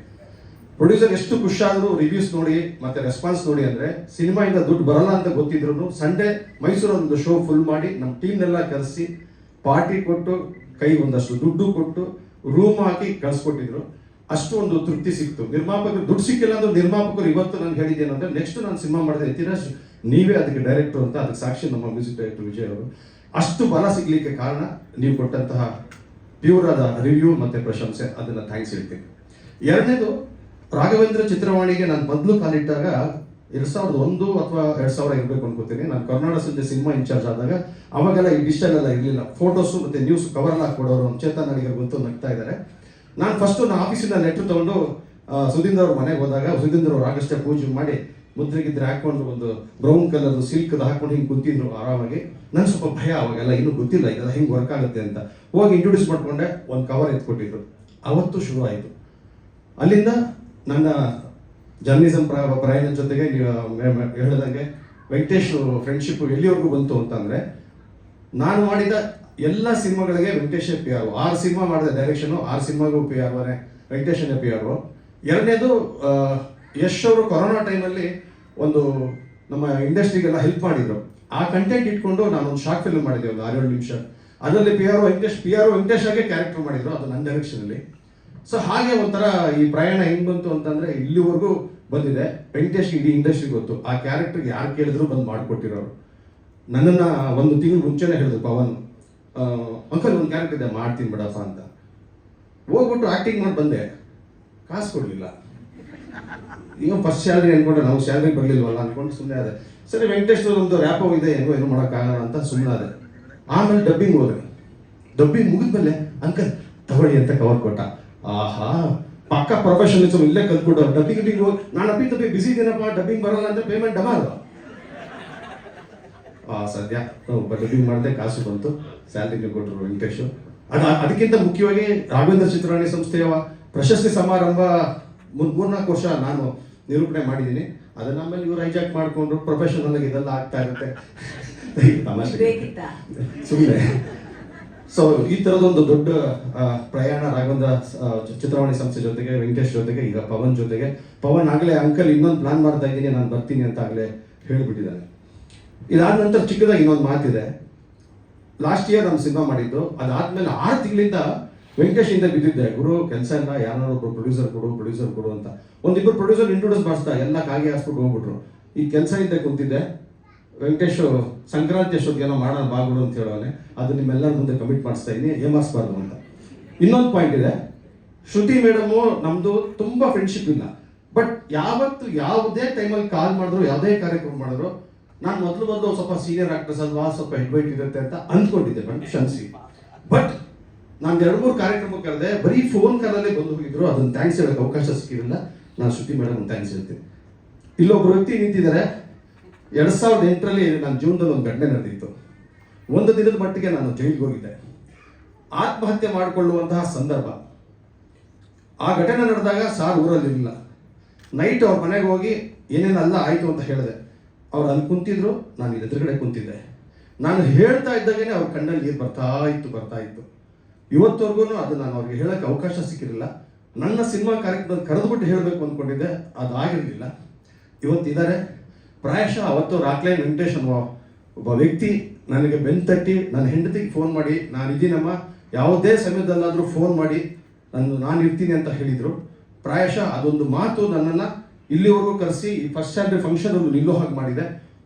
ಪ್ರೊಡ್ಯೂಸರ್ ಎಷ್ಟು ಖುಷಿಯಾದರೂ ರಿವ್ಯೂಸ್ ನೋಡಿ ಮತ್ತು ರೆಸ್ಪಾನ್ಸ್ ನೋಡಿ ಅಂದರೆ, ಸಿನಿಮಾಯಿಂದ ದುಡ್ಡು ಬರಲ್ಲ ಅಂತ ಗೊತ್ತಿದ್ರು ಸಂಡೇ ಮೈಸೂರೊಂದು ಶೋ ಫುಲ್ ಮಾಡಿ ನಮ್ಮ ಟೀಮ್ನೆಲ್ಲ ಕರೆಸಿ ಪಾರ್ಟಿ ಕೊಟ್ಟು, ಕೈ ಒಂದಷ್ಟು ದುಡ್ಡು ಕೊಟ್ಟು, ರೂಮ್ ಹಾಕಿ ಕಳಿಸ್ಕೊಟ್ಟಿದ್ರು. ಅಷ್ಟು ಒಂದು ತೃಪ್ತಿ ಸಿಕ್ತು. ನಿರ್ಮಾಪಕರು ದುಡ್ಡು ಸಿಕ್ಕಿಲ್ಲ ಅಂದ್ರೆ ನಿರ್ಮಾಪಕರು ಇವತ್ತು ನನಗೆ ಹೇಳಿದ್ದೇನಂದ್ರೆ, ನೆಕ್ಸ್ಟ್ ನಾನು ಸಿನಿಮಾ ಮಾಡಿದ್ರೆ ಯತಿರಾಜ್ ನೀವೇ ಅದಕ್ಕೆ ಡೈರೆಕ್ಟರ್ ಅಂತ. ಅದಕ್ಕೆ ಸಾಕ್ಷಿ ನಮ್ಮ ಮ್ಯೂಸಿಕ್ ಡೈರೆಕ್ಟರ್ ವಿಜಯ್ ಅವರು. ಅಷ್ಟು ಬಲ ಸಿಗ್ಲಿಕ್ಕೆ ಕಾರಣ ನೀವು ಕೊಟ್ಟಂತಹ ಪ್ಯೂರ್ ಆದ ರಿವ್ಯೂ ಮತ್ತು ಪ್ರಶಂಸೆ, ಅದನ್ನು ಥ್ಯಾಂಕ್ಸ್ ಹೇಳ್ತೀನಿ. ಎರಡನೇದು, ರಾಘವೇಂದ್ರ ಚಿತ್ರವಾಣಿಗೆ ನಾನು ಮೊದಲು ಕಾಲಿಟ್ಟಾಗ 2001 ಅಥವಾ 2000 ಇರಬೇಕು ಅನ್ಕೋತೀನಿ. ನಾನು ಕರ್ನಾಟಕ ಸಂಜೆ ಸಿನಿಮಾ ಇನ್ಚಾರ್ಜ್ ಆದಾಗ ಅವಾಗೆಲ್ಲ ಈ ಡಿಜಿಟಲ್ ಎಲ್ಲ ಇರಲಿಲ್ಲ. ಫೋಟೋಸು ಮತ್ತು ನ್ಯೂಸ್ ಕವರ್ ಹಾಕೊಡೋರು ಚೇತನ್ ಅಡಿಗರು ಗೊತ್ತು, ನಗ್ತಾ ಇದ್ದಾರೆ. ನಾನು ಫಸ್ಟು ನನ್ನ ಆಫೀಸಿಂದ ಲೆಟ್ರ್ ತೊಗೊಂಡು ಸುಧೀಂದ್ರ ಅವ್ರ ಮನೆಗೆ ಹೋದಾಗ, ಸುಧೀಂದ್ರ ಅವ್ರು ಆಗಷ್ಟೇ ಪೂಜೆ ಮಾಡಿ ಮುದ್ರೆಗಿದ್ರೆ ಹಾಕೊಂಡು ಒಂದು ಬ್ರೌನ್ ಕಲರ್ ಸಿಲ್ಕ್ದು ಹಾಕೊಂಡು ಹಿಂಗೆ ಕೂತಿದ್ರು ಆರಾಮಾಗಿ. ನನಗೆ ಸ್ವಲ್ಪ ಭಯ, ಅವಾಗೆಲ್ಲ ಇನ್ನೂ ಗೊತ್ತಿಲ್ಲ ಇದೆಲ್ಲ ಹಿಂಗೆ ವರ್ಕ್ ಆಗುತ್ತೆ ಅಂತ. ಹೋಗಿ ಇಂಟ್ರೊಡ್ಯೂಸ್ ಮಾಡಿಕೊಂಡೆ, ಒಂದು ಕವರ್ ಎತ್ಕೊಟ್ಟಿದ್ರು. ಅವತ್ತು ಶುರು ಆಯಿತು. ಅಲ್ಲಿಂದ ನನ್ನ ಜರ್ನಲಿಸಮ್ ಪ್ರಯಾಣದ ಜೊತೆಗೆ ನೀವು ಹೇಳಿದಂಗೆ ವೆಂಕಟೇಶ್ ಫ್ರೆಂಡ್ಶಿಪ್ ಎಲ್ಲಿವರೆಗೂ ಬಂತು ಅಂತಂದರೆ, ನಾನು ಮಾಡಿದ ಎಲ್ಲ ಸಿನಿಮಾಗಳಿಗೆ ವೆಂಕಟೇಶೇ ಪಿ ಆರ್. 6 ಸಿನಿಮಾ ಮಾಡಿದ ಡೈರೆಕ್ಷನು, 6 ಸಿನಿಮಾಗೂ ಪಿ ಆರ್ ಅವರೇ, ವೆಂಕಟೇಶನೇ ಪಿ ಆರ್. ಎರಡನೇದು, ಯಶ್ ಅವರು ಕೊರೋನಾ ಟೈಮಲ್ಲಿ ಒಂದು ನಮ್ಮ ಇಂಡಸ್ಟ್ರಿಗೆಲ್ಲ ಹೆಲ್ಪ್ ಮಾಡಿದ್ರು. ಆ ಕಂಟೆಂಟ್ ಇಟ್ಕೊಂಡು ನಾನೊಂದು ಶಾರ್ಟ್ ಫಿಲ್ಮ್ ಮಾಡಿದ್ದೆ, ಒಂದು 6-7 ನಿಮಿಷ. ಅದರಲ್ಲಿ ಪಿ ಆರ್ ವೆಂಕಟೇಶ್ ಆಗೇ ಕ್ಯಾರೆಕ್ಟರ್ ಮಾಡಿದ್ರು, ಅದು ನನ್ನ ಡೈರೆಕ್ಷನಲ್ಲಿ. ಸೊ ಹಾಗೆ ಒಂಥರ ಈ ಪ್ರಯಾಣ ಹೆಂಗೆ ಬಂತು ಅಂತಂದರೆ, ಇಲ್ಲಿವರೆಗೂ ಬಂದಿದೆ. ವೆಂಕಟೇಶ್ ಇಡೀ ಇಂಡಸ್ಟ್ರಿ ಗೊತ್ತು. ಆ ಕ್ಯಾರೆಕ್ಟರ್ಗೆ ಯಾರು ಕೇಳಿದ್ರು ಬಂದು ಮಾಡಿಕೊಟ್ಟಿರೋರು. ನನ್ನನ್ನು 1 ತಿಂಗಳು ಮುಂಚೆನೇ ಹೇಳಿದ್ರು ಪವನ್, ಅಂಕಲ್ ಒಂದು ಕ್ಯಾರೆಕ್ಟರ್ ಇದೆ ಮಾಡ್ತೀನಿ ಬಿಡಪ್ಪ ಅಂತ. ಹೋಗ್ಬಿಟ್ಟು ಆ್ಯಕ್ಟಿಂಗ್ ಮಾಡಿ ಬಂದೆ, ಕಾಸು ಕೊಡಲಿಲ್ಲ. ಈಗ ಫಸ್ಟ್ ಸ್ಯಾಲ್ರಿ ಅಂದ್ಕೊಂಡ್ರೆ, ನಾವು ಸ್ಯಾಲ್ರಿ ಬರಲಿಲ್ವಲ್ಲ ಅಂದ್ಕೊಂಡು ಸುಮ್ಮನೆ ಅದೇ. ಸರಿ ವೆಂಕಟೇಶ್ ಒಂದು ರ್ಯಾಪೋ ಇದೆ, ಏನೋ ಮಾಡೋಕ್ಕಾಗಲ್ಲ ಅಂತ ಸುಮ್ಮನೆ ಅದೇ. ಆಮೇಲೆ ಡಬ್ಬಿಂಗ್ ಹೋದ್ರೆ, ಡಬ್ಬಿಂಗ್ ಮುಗಿದ್ಮೇಲೆ ಅಂಕಲ್ ತಗೊಳ್ಳಿ ಅಂತ ಕವರ್ ಕೊಟ್ಟ. ಆಹಾ, ಪಕ್ಕ ಪ್ರೊಫೆಷನಲಿಸಮ್ ಇಲ್ಲೇ ಕಲ್ತ್ಬಿಟ್ಟು ಡಬ್ಬಿಂಗ್ ಹೋಗಿ, ನಾನು ತಪ್ಪಿ ಬಿಸಿ ಇದೀನಪ್ಪ, ಡಬ್ಬಿಂಗ್ ಬರಲ್ಲ ಅಂತ ಪೇಮೆಂಟ್ ಡಮಾಲ್. ಸದ್ಯ ಡಬ್ಬಿಂಗ್ ಮಾಡಿದೆ, ಕಾಸು ಬಂತು, ಸ್ಯಾಲ್ರಿಗೆ ಕೊಟ್ಟರು ವೆಂಕಟೇಶು. ಅದಕ್ಕಿಂತ ಮುಖ್ಯವಾಗಿ ರಾಘವೇಂದ್ರ ಚಿತ್ರವಾಣಿ ಸಂಸ್ಥೆಯ ಪ್ರಶಸ್ತಿ ಸಮಾರಂಭ 3-4 ವರ್ಷ ನಾನು ನಿರೂಪಣೆ ಮಾಡಿದ್ದೀನಿ. ಅದನ್ನ ಆಮೇಲೆ ಇವರು ಹೈಜಾಕ್ ಮಾಡಿಕೊಂಡು ಪ್ರೊಫೆಷನಲ್ ಆಗಿ ಇದೆಲ್ಲ ಆಗ್ತಾ ಇರುತ್ತೆ, ಸುಮ್ಮನೆ. ಸೊ ಈ ಥರದೊಂದು ದೊಡ್ಡ ಪ್ರಯಾಣ ರಾಘವೇಂದ್ರ ಚಿತ್ರವಾಣಿ ಸಂಸ್ಥೆ ಜೊತೆಗೆ, ವೆಂಕಟೇಶ್ ಜೊತೆಗೆ, ಈಗ ಪವನ್ ಜೊತೆಗೆ. ಪವನ್ ಆಗಲೇ ಅಂಕಲ್ ಇನ್ನೊಂದು ಪ್ಲಾನ್ ಮಾಡ್ತಾ ಇದ್ದೀನಿ, ನಾನು ಬರ್ತೀನಿ ಅಂತ ಆಗಲೇ ಹೇಳಿಬಿಟ್ಟಿದ್ದಾನೆ. ಇದಾದ ನಂತರ ಚಿಕ್ಕದಾಗಿ ಇನ್ನೊಂದು ಮಾತಿದೆ. ಲಾಸ್ಟ್ ಇಯರ್ ನಮ್ಮ ಸಿನಿಮಾ ಮಾಡಿದ್ದು, ಅದಾದ್ಮೇಲೆ 6 ತಿಂಗಳಿಂದ ವೆಂಕಟೇಶ್ ಇಂದ ಬಿದ್ದಿದ್ದೆ, ಗುರು ಕೆಲಸ ಇಲ್ಲ, ಯಾರೋ ಒಬ್ಬರು ಪ್ರೊಡ್ಯೂಸರ್ ಕೊಡು ಅಂತ. 1-2 ಪ್ರೊಡ್ಯೂಸರ್ ಇಂಟ್ರೊಡ್ಯೂಸ್ ಮಾಡಿಸ್ತಾ ಎಲ್ಲ ಕಾಗಿ ಹಾಸ್ಬಿಟ್ಟು ಹೋಗ್ಬಿಟ್ರು. ಈ ಕೆಲಸ ಇದ್ದೆ ಕುಂತಿದ್ದೆ, ವೆಂಕಟೇಶ್ ಸಂಕ್ರಾಂತಿ ಅಷ್ಟೊತ್ತಿಗೆ ಮಾಡೋಣ ಬಾಗುಡು ಅಂತ ಹೇಳೋನೆ, ಅದು ನಿಮ್ಮೆಲ್ಲರ ಮುಂದೆ ಕಮಿಟ್ ಮಾಡಿಸ್ತಾ ಇದ್ದೀನಿ, ಏಮಾರಿಸ್ಬಾರ್ದು ಅಂತ. ಇನ್ನೊಂದು ಪಾಯಿಂಟ್ ಇದೆ, ಶ್ರುತಿ ಮೇಡಮು ನಮ್ಮದು ತುಂಬ ಫ್ರೆಂಡ್ಶಿಪ್ ಇಲ್ಲ, ಬಟ್ ಯಾವತ್ತು ಯಾವುದೇ ಟೈಮಲ್ಲಿ ಕಾಲ್ ಮಾಡಿದ್ರು, ಯಾವುದೇ ಕಾರ್ಯಕ್ರಮ ಮಾಡಿದ್ರು, ನಾನು ಮೊದಲು ಸ್ವಲ್ಪ ಸೀನಿಯರ್ ಆಕ್ಟರ್ಸ್ ಅಲ್ವಾ, ಸ್ವಲ್ಪ ಹೆಡ್ವೈಟ್ ಇರುತ್ತೆ ಅಂತ ಅಂದ್ಕೊಂಡಿದ್ದೆ, ಬಟ್ ಕ್ಷಮಿಸಿ. ಬಟ್ ನಾನು 2-3 ಕಾರ್ಯಕ್ರಮ ಕರೆದೆ, ಬರೀ ಫೋನ್ ಕಾಲಲ್ಲೇ ಬಂದು ಹೋಗಿದ್ರು, ಅದನ್ನು ಥ್ಯಾಂಕ್ಸ್ ಹೇಳೋಕ್ಕೆ ಅವಕಾಶ ಸಿಕ್ಕಿರಲಿಲ್ಲ. ನಾನು ಶ್ರುತಿ ಮೇಡಮ್ ಥ್ಯಾಂಕ್ಸ್ ಹೇಳ್ತೀನಿ. ಇಲ್ಲೊಬ್ರು ವ್ಯಕ್ತಿ ನಿಂತಿದ್ದಾರೆ, 2008ರಲ್ಲಿ ನನ್ನ ಜೀವನದಲ್ಲಿ ಒಂದು ಘಟನೆ ನಡೆದಿತ್ತು. ಒಂದು ದಿನದ ಮಟ್ಟಿಗೆ ನಾನು ಜೈಲಿಗೆ ಹೋಗಿದ್ದೆ, ಆತ್ಮಹತ್ಯೆ ಮಾಡಿಕೊಳ್ಳುವಂತಹ ಸಂದರ್ಭ. ಆ ಘಟನೆ ನಡೆದಾಗ ಸಾರ್ ಊರಲ್ಲಿರಲಿಲ್ಲ. ನೈಟ್ ಅವ್ರ ಮನೆಗೆ ಹೋಗಿ ಏನೇನೆಲ್ಲ ಆಯಿತು ಅಂತ ಹೇಳಿದೆ. ಅವ್ರು ಅಲ್ಲಿ ಕುಂತಿದ್ರು, ನಾನು ಎದುರುಗಡೆ ಕುಂತಿದ್ದೆ. ನಾನು ಹೇಳ್ತಾ ಇದ್ದಾಗೇನೆ ಅವ್ರ ಕಣ್ಣಲ್ಲಿ ನೀರು ಬರ್ತಾ ಇತ್ತು. ಇವತ್ತವರೆಗೂ ಅದು ನಾನು ಅವ್ರಿಗೆ ಹೇಳೋಕ್ಕೆ ಅವಕಾಶ ಸಿಕ್ಕಿರಲಿಲ್ಲ. ನನ್ನ ಸಿನಿಮಾ ಕಾರ್ಯಕ್ರಮದಲ್ಲಿ ಕರೆದುಬಿಟ್ಟು ಹೇಳಬೇಕು ಅಂದ್ಕೊಂಡಿದ್ದೆ, ಅದಾಗಿರಲಿಲ್ಲ. ಇವತ್ತಿದ್ದಾರೆ. ಪ್ರಾಯಶಃ ಅವತ್ತು ರಾಕ್ಲೈ ವೆಂಕಟೇಶ್ ಅನ್ನುವ ಒಬ್ಬ ವ್ಯಕ್ತಿ ನನಗೆ ಬೆನ್ತಟ್ಟಿ ನನ್ನ ಹೆಂಡತಿಗೆ ಫೋನ್ ಮಾಡಿ, ನಾನು ಇದ್ದೀನಮ್ಮ, ಯಾವುದೇ ಸಮಯದಲ್ಲಾದರೂ ಫೋನ್ ಮಾಡಿ ನಾನು ಇರ್ತೀನಿ ಅಂತ ಹೇಳಿದರು. ಪ್ರಾಯಶಃ ಅದೊಂದು ಮಾತು ನನ್ನನ್ನು ಇಲ್ಲಿವರೆಗೂ ಕರೆಸಿ ಈ ಫಸ್ಟ್ ಸ್ಟ್ಯಾಂಡರ್ಡ್ ಫಂಕ್ಷನ್ ಒಂದು ನಿಲ್ಲೋ ಹಾಗೆ ಮಾಡಿದೆ.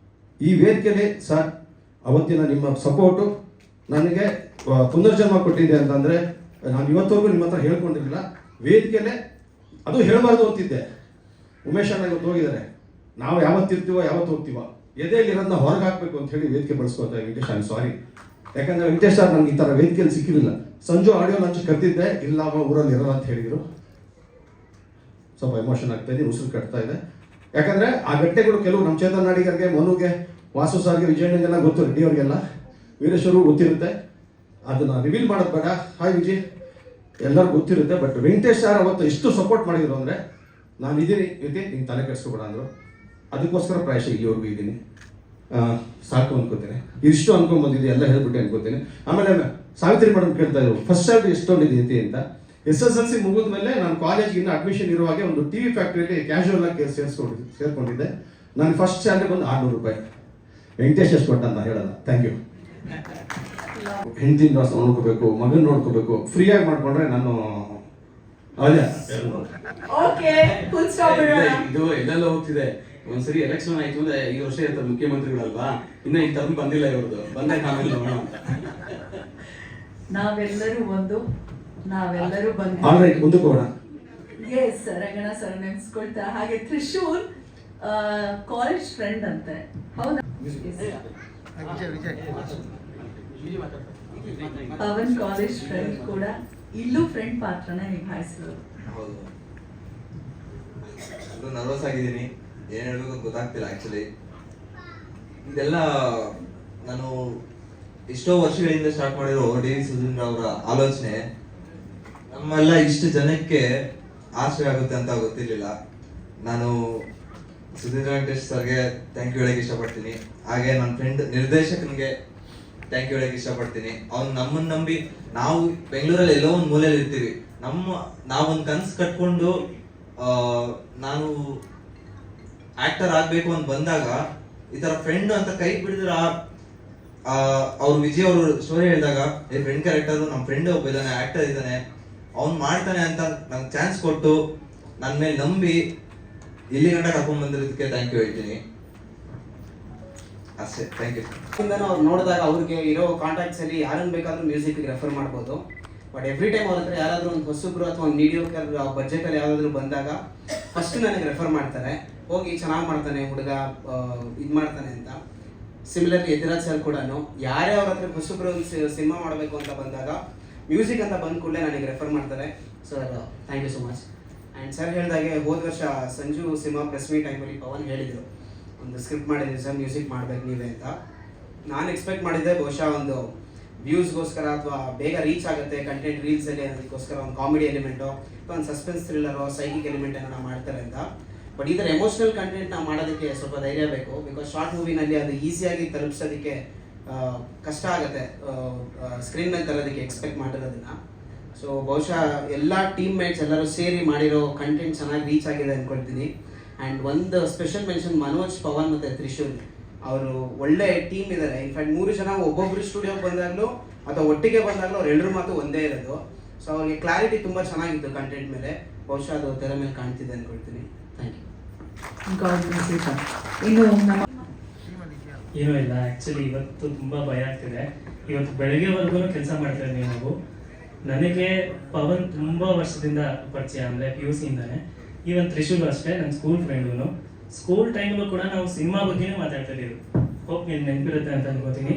ಈ ವೇದಿಕೆಯಲ್ಲಿ ಸರ್, ಅವತ್ತಿನ ನಿಮ್ಮ ಸಪೋರ್ಟು ನನಗೆ ಪುನರ್ಜನ್ಮ ಕೊಟ್ಟಿದೆ ಅಂತಂದರೆ, ನಾನು ಇವತ್ತವರೆಗೂ ನಿಮ್ಮ ಹತ್ರ ಹೇಳ್ಕೊಂಡಿರಲಿಲ್ಲ. ವೇದಿಕೆಯಲ್ಲೇ ಅದು ಹೇಳಬಾರ್ದು ಅಂತಿದ್ದೆ. ಉಮೇಶ್ ಅಣ್ಣ ಇವತ್ತು ಹೋಗಿದ್ದಾರೆ, ನಾವು ಯಾವತ್ತಿರ್ತೀವೋ ಯಾವತ್ತು ಹೋಗ್ತೀವೋ, ಎದೆಯಲ್ಲಿರೋದನ್ನ ಹೊರಗೆ ಹಾಕಬೇಕು ಅಂತ ಹೇಳಿ ವೇದಿಕೆ ಬಳಸ್ಕೊಳ್ತಾ ವೆಂಕಟೇಶ್, ಐ ಆಮ್ ಸಾರಿ. ಯಾಕಂದರೆ ವೆಂಕಟೇಶ್ ಸರ್ ನನಗೆ ಈ ಥರ ವೇದಿಕೆಯಲ್ಲಿ ಸಿಕ್ಕಿರಲಿಲ್ಲ. ಸಂಜು ಆಡಿಯೋ ಲಂಚ್ ಕರೆದಿದ್ದೆ, ಇಲ್ಲ ಊರಲ್ಲಿ ಇರೋಲ್ಲ ಅಂತ ಹೇಳಿದರು. ಸ್ವಲ್ಪ ಎಮೋಷನ್ ಆಗ್ತಾ ಇದೆ, ಉಸಿರು ಕಟ್ತಾ ಇದೆ. ಯಾಕಂದರೆ ಆ ಘಟನೆಗಳು ಕೆಲವು ನಮ್ಮ ಚೇತನ್ ನಾಡಿಗರಿಗೆ, ಮನುಗೆ, ವಾಸು ಸಾರ್ಗೆ, ವಿಜಯಣ್ಣಗೆಲ್ಲ ಗೊತ್ತು, ರೆಡ್ಡಿ ಅವ್ರಿಗೆಲ್ಲ, ವೀರೇಶ್ವರು ಗೊತ್ತಿರುತ್ತೆ. ಅದನ್ನು ರಿವೀಲ್ ಮಾಡೋದು ಬೇಡ. ಹಾಯ್ ವಿಜಯ್, ಎಲ್ಲರೂ ಗೊತ್ತಿರುತ್ತೆ. ಬಟ್ ವೆಂಕಟೇಶ್ ಸರ್ ಅವತ್ತು ಎಷ್ಟು ಸಪೋರ್ಟ್ ಮಾಡಿದ್ರು ಅಂದರೆ, ನಾನು ಇದ್ದೀನಿ ಇರ್ತೀನಿ, ನಿಂಗೆ ತಲೆ ಕೆಡಿಸ್ಕೊಬೇಡ ಅಂದರು. ಅದಕ್ಕೋಸ್ಕರ ಪ್ರಾಯಶಃ ಇಲ್ಲಿವರೆಗೂ ಇದ್ದೀನಿ. ಸಾಕು ಅನ್ಕೋತೀನಿ, ಇಷ್ಟು ಅನ್ಕೊಂಡ್ಬಂದಿದ್ದೆ, ಎಲ್ಲ ಹೇಳ್ಬಿಟ್ಟೆ ಅನ್ಕೋತೀನಿ. ಆಮೇಲೆ ಸಾವಿತ್ರಿ ಮೇಡಮ್ ಕೇಳ್ತಾ ಇದ್ರು, ಫಸ್ಟ್ ಸ್ಯಾಲ್ರಿ ಎಷ್ಟೊಂದಿದೆ ಅಂತ. SSLC ಮುಗಿದ ಮೇಲೆ ನಾನು ಕಾಲೇಜ್ಗೆ ಇನ್ನೂ ಅಡ್ಮಿಷನ್ ಇರುವಾಗ ಒಂದು TV ಫ್ಯಾಕ್ಟ್ರಿಯಲ್ಲಿ ಕ್ಯಾಶುವಲ್ ಆಗಿ ಸೇರ್ಕೊಂಡಿದ್ದೆ. ನಾನು ಫಸ್ಟ್ ಸ್ಯಾಲ್ರಿ ಬಂದು 600 ರೂಪಾಯಿ. ವೆಂಕಟೇಶ್ ಎಷ್ಟು ಕೊಟ್ಟ ಅಂತ ಹೇಳಲ್ಲ. Thank you. ಹೆಂಡತಿನ ನೋಡ್ಕೋಬೇಕು, ಮಗನ ನೋಡ್ಕೋಬೇಕು, ಫ್ರೀಯಾಗಿ ಮಾಡ್ಕೊಂಡ್ರೆ ನಾನು ಇದು ಎಲ್ಲೆಲ್ಲ ಹೋಗ್ತಿದೆ. ಒಂದ್ಸರಿ ಎಲೆಕ್ಷನ್ ಆಯ್ತು ಅಂದ್ರೆ ಈ ವರ್ಷ ಇರ್ತಾರೆ ಮುಖ್ಯಮಂತ್ರಿಗಳಲ್ವಾ, ಇನ್ನ ಈ ಟರ್ಮ್ ಬಂದಿಲ್ಲ ಇವ್ರದ್ದು, ಬಂದಾಗ ಆಮೇಲೆ ನೋಡೋಣ ಅಂತ. ನಾವೆಲ್ಲರೂ ಆಲ್ರೈಟ್, ಮುಂದಕ್ಕೆ ಹೋಗೋಣ. ಎಸ್, ರಂಗಣ ಸರ್ ನೆನ್ಸ್ಕೊಳ್ತಾ. ಹಾಗೆ ತ್ರಿಶೂಲ್ ಕಾಲೇಜ್ ಫ್ರೆಂಡ್ ಅಂತೆ, ಹೌದಾ? ಪವನ್ ಕಾಲೇಜ್ ಫ್ರೆಂಡ್ ಕೂಡ ಇಲ್ಲೂ ಫ್ರೆಂಡ್ ಪಾತ್ರನ ನಿಭಾಯಿಸಿದ್ರು. ಹೌದು, ನರ್ವಸ್ ಆಗಿದ್ದೀನಿ, ಏನು ಹೇಳಬೇಕು ಗೊತ್ತಾಗ್ತಿಲ್ಲ ಆ್ಯಕ್ಚುಲಿ. ಇದೆಲ್ಲ ನಾನು ಎಷ್ಟೋ ವರ್ಷಗಳಿಂದ ಸ್ಟಾರ್ಟ್ ಮಾಡಿರೋ ಡಿ ವಿ ಸುಧೀಂದ್ರ ಅವರ ಆಲೋಚನೆ. ನಮ್ಮೆಲ್ಲ ಇಷ್ಟು ಜನಕ್ಕೆ ಆಶ್ರಯ ಆಗುತ್ತೆ ಅಂತ ಗೊತ್ತಿರಲಿಲ್ಲ. ನಾನು ಸುಧೀಂದ್ರ ವೆಂಕಟೇಶ್ ಸರ್ಗೆ ಥ್ಯಾಂಕ್ ಯು ಹೇಳಕ್ಕೆ ಇಷ್ಟಪಡ್ತೀನಿ. ಹಾಗೆ ನನ್ನ ಫ್ರೆಂಡ್ ನಿರ್ದೇಶಕನಿಗೆ ಥ್ಯಾಂಕ್ ಯು ಹೇಳಕ್ಕೆ ಇಷ್ಟಪಡ್ತೀನಿ. ಅವ್ನು ನಮ್ಮನ್ನು ನಂಬಿ, ನಾವು ಬೆಂಗಳೂರಲ್ಲಿ ಎಲ್ಲೋ ಒಂದು ಮೂಲೆಯಲ್ಲಿ ಇರ್ತೀವಿ, ನಾವೊಂದು ಕನಸು ಕಟ್ಕೊಂಡು ನಾನು ಆಕ್ಟರ್ ಆಗಬೇಕು ಅಂತ ಬಂದಾಗ ಈ ಥರ ಫ್ರೆಂಡ್ ಅಂತ ಕೈ ಬಿಡಿದ್ರೆ, ಅವ್ರು ವಿಜಯ್ ಅವರು ಸ್ಟೋರಿ ಹೇಳಿದಾಗ, ಫ್ರೆಂಡ್ ಕ್ಯಾರೆಕ್ಟರ್ ನಮ್ಮ ಫ್ರೆಂಡ್ ಒಬ್ಬ ಇದ್ದಾನೆ, ಆಕ್ಟರ್ ಇದ್ದಾನೆ, ಅವ್ನು ಮಾಡ್ತಾನೆ ಅಂತ ನಂಗೆ ಚಾನ್ಸ್ ಕೊಟ್ಟು ನನ್ನ ಮೇಲೆ ನಂಬಿ ಇಲ್ಲಿ ಗಂಟ ಕರ್ಕೊಂಡ್ ಬಂದಿರೋದಕ್ಕೆ ಥ್ಯಾಂಕ್ ಯು ಹೇಳ್ತೀನಿ ಅಷ್ಟೇ. Thank you. ಅವ್ರು ನೋಡಿದಾಗ ಅವ್ರಿಗೆ ಇರೋ ಕಾಂಟ್ಯಾಕ್ಟ್ಸ್ ಅಲ್ಲಿ ಯಾರನ್ನು ಬೇಕಾದ್ರೂ ಮ್ಯೂಸಿಕ್ ರೆಫರ್ ಮಾಡ್ಬೋದು. ಬಟ್ ಎವ್ರಿ ಟೈಮ್ ಅವ್ರ ಹತ್ರ ಯಾರಾದ್ರೂ ಒಂದು ಹೊಸಬ್ರು ಅಥವಾ ಒಂದು ಮೀಡಿಯೋಕರ್ ಬಜೆಟ್ ಅಲ್ಲಿ ಯಾರಾದ್ರೂ ಬಂದಾಗ ಫಸ್ಟ್ ನನಗೆ ರೆಫರ್ ಮಾಡ್ತಾರೆ, ಹೋಗಿ ಚೆನ್ನಾಗಿ ಮಾಡ್ತಾನೆ ಹುಡುಗ, ಇದು ಮಾಡ್ತಾನೆ ಅಂತ. ಸಿಮಿಲರ್ಲಿ ಯತಿರಾಜ್ ಸರ್ ಕೂಡ ಯಾರೇ ಅವ್ರ ಹತ್ರ ಹೊಸಬ್ರು ಸಿನಿಮಾ ಮಾಡಬೇಕು ಅಂತ ಬಂದಾಗ ಮ್ಯೂಸಿಕ್ ಅಂತ ಬಂದ ಕೂಡಲೇ ನನಗೆ ರೆಫರ್ ಮಾಡ್ತಾರೆ. Sir thank you so much. And sir ಹೇಳಿದಾಗೆ ಹೋದ ವರ್ಷ ಸಂಜು ಸಿನಿಮಾ ಪ್ರೆಸ್ ಮೀಟ್ ಟೈಮಲ್ಲಿ ಪವನ್ ಹೇಳಿದರು, ಒಂದು ಸ್ಕ್ರಿಪ್ಟ್ ಮಾಡಿದ್ರಿ ಸರ್, ಮ್ಯೂಸಿಕ್ ಮಾಡ್ಬೇಕು ನೀವೇ ಅಂತ. ನಾನು ಎಕ್ಸ್ಪೆಕ್ಟ್ ಮಾಡಿದ್ದೆ ಬಹುಶಃ ಒಂದು ವ್ಯೂಸ್ಗೋಸ್ಕರ ಅಥವಾ ಬೇಗ ರೀಚ್ ಆಗುತ್ತೆ ಕಂಟೆಂಟ್ ರೀಲ್ಸಲ್ಲಿ, ಅದಕ್ಕೋಸ್ಕರ ಒಂದು ಕಾಮಿಡಿ ಎಲಿಮೆಂಟು ಅಥವಾ ಒಂದು ಸಸ್ಪೆನ್ಸ್ ಥ್ರಿಲ್ಲರೋ ಸೈಕಿಕ್ ಎಲಿಮೆಂಟ್ ಏನೋ ಮಾಡ್ತಾರೆ ಅಂತ. ಬಟ್ ಈ ಥರ ಎಮೋಷನಲ್ ಕಂಟೆಂಟ್ನ ಮಾಡೋದಕ್ಕೆ ಸ್ವಲ್ಪ ಧೈರ್ಯ ಬೇಕು. ಬಿಕಾಸ್ ಶಾರ್ಟ್ ಮೂವಿನಲ್ಲಿ ಅದು ಈಸಿಯಾಗಿ ತಲುಪಿಸೋದಕ್ಕೆ ಕಷ್ಟ ಆಗುತ್ತೆ ಸ್ಕ್ರೀನ್ ಮೇಲೆ ತರೋದಕ್ಕೆ ಎಕ್ಸ್ಪೆಕ್ಟ್ ಮಾಡಿರೋದನ್ನ. ಸೊ ಬಹುಶಃ ಎಲ್ಲ ಟೀಮ್ ಮೇಟ್ಸ್ ಎಲ್ಲರೂ ಸೇರಿ ಮಾಡಿರೋ ಕಂಟೆಂಟ್ ಚೆನ್ನಾಗಿ ರೀಚ್ ಆಗಿದೆ ಅಂದ್ಕೊಳ್ತೀನಿ. ಆ್ಯಂಡ್ ಒಂದು ಸ್ಪೆಷಲ್ ಮೆನ್ಷನ್ ಮನೋಜ್, ಪವನ್ ಮತ್ತು ತ್ರಿಶೂಲ್, ಅವರು ಒಳ್ಳೆ ಟೀಮ್ ಇದ್ದಾರೆ. ಇನ್ಫ್ಯಾಕ್ಟ್ 3 ಜನ ಒಬ್ಬೊಬ್ಬರು ಸ್ಟುಡಿಯೋಗೆ ಬಂದಾಗಲೂ ಅಥವಾ ಒಟ್ಟಿಗೆ ಬಂದಾಗಲೂ ಅವ್ರು ಎಲ್ಲರ ಮಾತು ಒಂದೇ ಇರೋದು. ಸೊ ಅವ್ರಿಗೆ ಕ್ಲಾರಿಟಿ ತುಂಬ ಚೆನ್ನಾಗಿತ್ತು ಕಂಟೆಂಟ್ ಮೇಲೆ. ಬಹುಶಃ ಅದು ತೆರೆ ಮೇಲೆ ಕಾಣ್ತಿದೆ ಅಂದ್ಕೊಳ್ತೀನಿ. Thank you. God bless you sir. ಇನ್ನು ನಮ್ಮ ಏನೂ ಇಲ್ಲ, ಆ್ಯಕ್ಚುಲಿ ಇವತ್ತು ತುಂಬ ಭಯ ಆಗ್ತಿದೆ. ಇವತ್ತು ಬೆಳಗ್ಗೆವರೆಗೂ ಕೆಲಸ ಮಾಡ್ತಾ ಇದ್ದೀವಿ ನಾವು. ನನಗೆ ಪವನ್ ತುಂಬ ವರ್ಷದಿಂದ ಪರಿಚಯ, ಅಂದರೆ PUC ಇಂದಾನೆ. ಈವನ್ ತ್ರಿಶೂಲು ಅಷ್ಟೇ, ನನ್ನ ಸ್ಕೂಲ್ ಫ್ರೆಂಡು. ಸ್ಕೂಲ್ ಟೈಮಲ್ಲೂ ಕೂಡ ನಾವು ಸಿನಿಮಾ ಬಗ್ಗೆನೇ ಮಾತಾಡ್ತಾ ಇದ್ದೀವಿ. ಹೋಪ್ ನೀನು ನೆನಪಿರುತ್ತೆ ಅಂತ ಅನ್ಕೋತೀನಿ.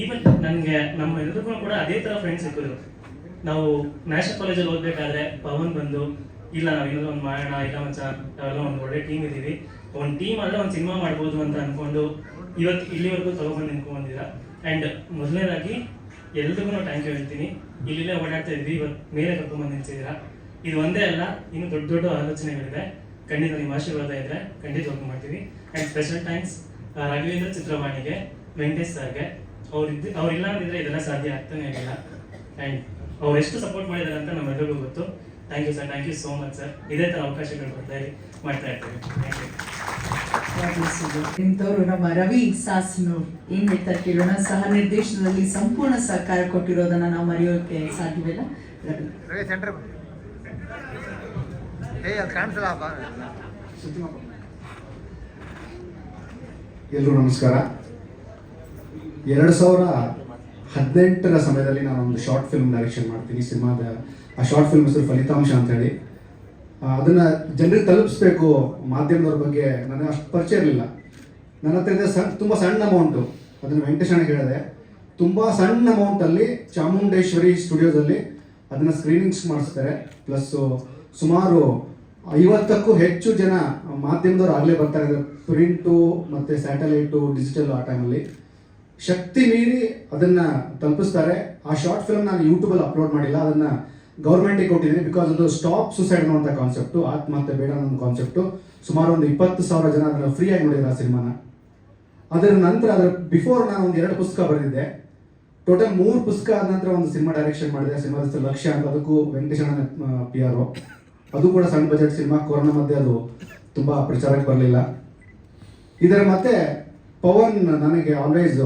ಈವನ್ ನನಗೆ ನಮ್ಮ ಎಲ್ರಿಗೂ ಕೂಡ ಅದೇ ಥರ ಫ್ರೆಂಡ್ಸ್ ಸಿಕ್ಕಿದ್ರು. ನಾವು ನ್ಯಾಷನಲ್ ಕಾಲೇಜಲ್ಲಿ ಓದಬೇಕಾದ್ರೆ ಪವನ್ ಬಂದು, ಇಲ್ಲ ನಾವು ಇನ್ನೊಂದು ಒಂದು ಮಾಡೋಣ, ಇಲ್ಲ ಮಚ್ಚ ನಾವೆಲ್ಲ ಒಂದು ಒಳ್ಳೆ ಟೀಮ್ ಇದ್ದೀವಿ, ಒಂದು ಟೀಮ್ ಅಲ್ಲೇ ಒಂದು ಸಿನಿಮಾ ಮಾಡ್ಬೋದು ಅಂತ ಅಂದ್ಕೊಂಡು ಇವತ್ತು ಇಲ್ಲಿವರೆಗೂ ತಗೊಬಂದು ನಿಂತ್ಕೊಂಡಿದ್ದೀರಾ. ಆ್ಯಂಡ್ ಮೊದಲನೇದಾಗಿ ಎಲ್ರಿಗೂ ಥ್ಯಾಂಕ್ ಯು ಹೇಳ್ತೀನಿ. ಇಲ್ಲಿಲ್ಲೇ ಓಡಾಡ್ತಾ ಇದ್ವಿ, ಇವತ್ತು ಮೇಲೆ ಕರ್ಕೊಂಡ್ಬಂದು ನಿಲ್ಸಿದ್ದೀರಾ. ಇದು ಒಂದೇ ಅಲ್ಲ, ಇನ್ನು ದೊಡ್ಡ ದೊಡ್ಡ ಆಲೋಚನೆಗಳಿದೆ. ಖಂಡಿತ ನಿಮ್ಮ ಆಶೀರ್ವಾದ ಇದ್ದರೆ ಖಂಡಿತ ವರ್ಕ್ ಮಾಡ್ತೀವಿ. ಆ್ಯಂಡ್ ಸ್ಪೆಷಲ್ ಥ್ಯಾಂಕ್ಸ್ ರಾಘವೇಂದ್ರ ಚಿತ್ರವಾಣಿಗೆ, ವೆಂಕಟೇಶ್ ಸರ್ಗೆ. ಅವ್ರಿಲ್ಲ ಅಂದಿದ್ರೆ ಇದೆಲ್ಲ ಸಾಧ್ಯ ಆಗ್ತಾನೆ ಇರಲಿಲ್ಲ. ಆ್ಯಂಡ್ ಅವ್ರು ಎಷ್ಟು ಸಪೋರ್ಟ್ ಮಾಡಿದ್ದಾರೆ ಅಂತ ನಮ್ಮೆಲ್ಲರಿಗೂ ಗೊತ್ತು. Thank you sir, thank you so much sir. ಇದೇ ಥರ ಅವಕಾಶಗಳು ಮಾಡ್ತಾ ಇರ್ತೀವಿ. Thank you. ಇಂಥವ್ರು ನಮ್ಮ ರವಿ ಸಾಸ್ನೂರ್ ಏನ್ ಹೇಳ್ತಾರೆ ಕೇಳೋಣ. ಸಹ ನಿರ್ದೇಶನದಲ್ಲಿ ಸಂಪೂರ್ಣ ಸಹಕಾರ ಕೊಟ್ಟಿರೋದನ್ನ ನಾವು ಮರೆಯೋಕೆ ಸಾಧ್ಯವಿಲ್ಲ. ರವಿ ಸೆಂಟರ್ ಅದು ಕಾಣಿಸಲ್ಲ. ಎಲ್ಲರೂ ನಮಸ್ಕಾರ. 2018 ಸಮಯದಲ್ಲಿ ನಾನು ಒಂದು ಶಾರ್ಟ್ ಫಿಲ್ಮ್ ಡೈರೆಕ್ಷನ್ ಮಾಡ್ತೀನಿ. ಸಿನಿಮಾದ ಆ ಶಾರ್ಟ್ ಫಿಲ್ಮ್ ಹೆಸರು ಫಲಿತಾಂಶ ಅಂತೇಳಿ. ಅದನ್ನು ಜನರಿಗೆ ತಲುಪಿಸ್ಬೇಕು, ಮಾಧ್ಯಮದವ್ರ ಬಗ್ಗೆ ನನಗೆ ಅಷ್ಟು ಪರಿಚಯ ಇರಲಿಲ್ಲ. ನನ್ನ ಹತ್ರ ಇದೆ ತುಂಬ ಸಣ್ಣ ಅಮೌಂಟು. ಅದನ್ನು ವೆಂಕಟೇಶ್ ಅಣ್ಣಗೆ ಹೇಳಿದೆ, ತುಂಬ ಸಣ್ಣ ಅಮೌಂಟಲ್ಲಿ ಚಾಮುಂಡೇಶ್ವರಿ ಸ್ಟುಡಿಯೋದಲ್ಲಿ ಅದನ್ನು ಸ್ಕ್ರೀನಿಂಗ್ಸ್ ಮಾಡಿಸ್ತಾರೆ. ಪ್ಲಸ್ಸು ಸುಮಾರು 50ಕ್ಕೂ ಹೆಚ್ಚು ಜನ ಮಾಧ್ಯಮದವ್ರು ಆಗಲೇ ಬರ್ತಾ ಇದ್ದಾರೆ, ಪ್ರಿಂಟು ಮತ್ತು ಸ್ಯಾಟಲೈಟು ಡಿಜಿಟಲ್. ಆ ಟೈಮಲ್ಲಿ ಶಕ್ತಿ ಮೀರಿ ಅದನ್ನು ತಲುಪಿಸ್ತಾರೆ. ಆ ಶಾರ್ಟ್ ಫಿಲ್ಮ್ ನಾನು ಯೂಟ್ಯೂಬಲ್ಲಿ ಅಪ್ಲೋಡ್ ಮಾಡಿಲ್ಲ, ಅದನ್ನು ಗೌರ್ಮೆಂಟಿಗೆ ಕೊಟ್ಟಿದ್ದೀನಿ. ಬಿಕಾಸ್ ಅದು ಸ್ಟಾಪ್ ಸುಸೈಡ್ ಅನ್ನುವಂಥ ಕಾನ್ಸೆಪ್ಟು, ಆತ್ಮಹತ್ಯೆ ಬೇಡ ಅನ್ನೋ ಕಾನ್ಸೆಪ್ಟು. ಸುಮಾರು ಒಂದು 20,000 ಜನ ಅದನ್ನು ಫ್ರೀಯಾಗಿ ನೋಡಿದ್ರು ಆ ಸಿನಿಮಾನ. ಅದರ ನಂತರ ಬಿಫೋರ್ ನಾನು ಒಂದು 2 ಪುಸ್ತಕ ಬರೆದಿದ್ದೆ. ಟೋಟಲ್ 3 ಪುಸ್ತಕ ಆದ ನಂತರ ಒಂದು ಸಿನಿಮಾ ಡೈರೆಕ್ಷನ್ ಮಾಡಿದೆ. ಸಿನಿಮಾದ ಹೆಸರು ಲಕ್ಷ್ಯ ಅಂತ. ಅದಕ್ಕೂ ವೆಂಕಟೇಶಣ್ಣ PR. ಅದು ಕೂಡ ಸಣ್ಣ ಬಜೆಟ್ ಸಿನಿಮಾ. ಕೊರೋನಾ ಮಧ್ಯೆ ಅದು ತುಂಬ ಪ್ರಚಾರಕ್ಕೆ ಬರಲಿಲ್ಲ. ಇದರ ಮತ್ತೆ ಪವನ್ ನನಗೆ ಆಲ್ವೇಸ್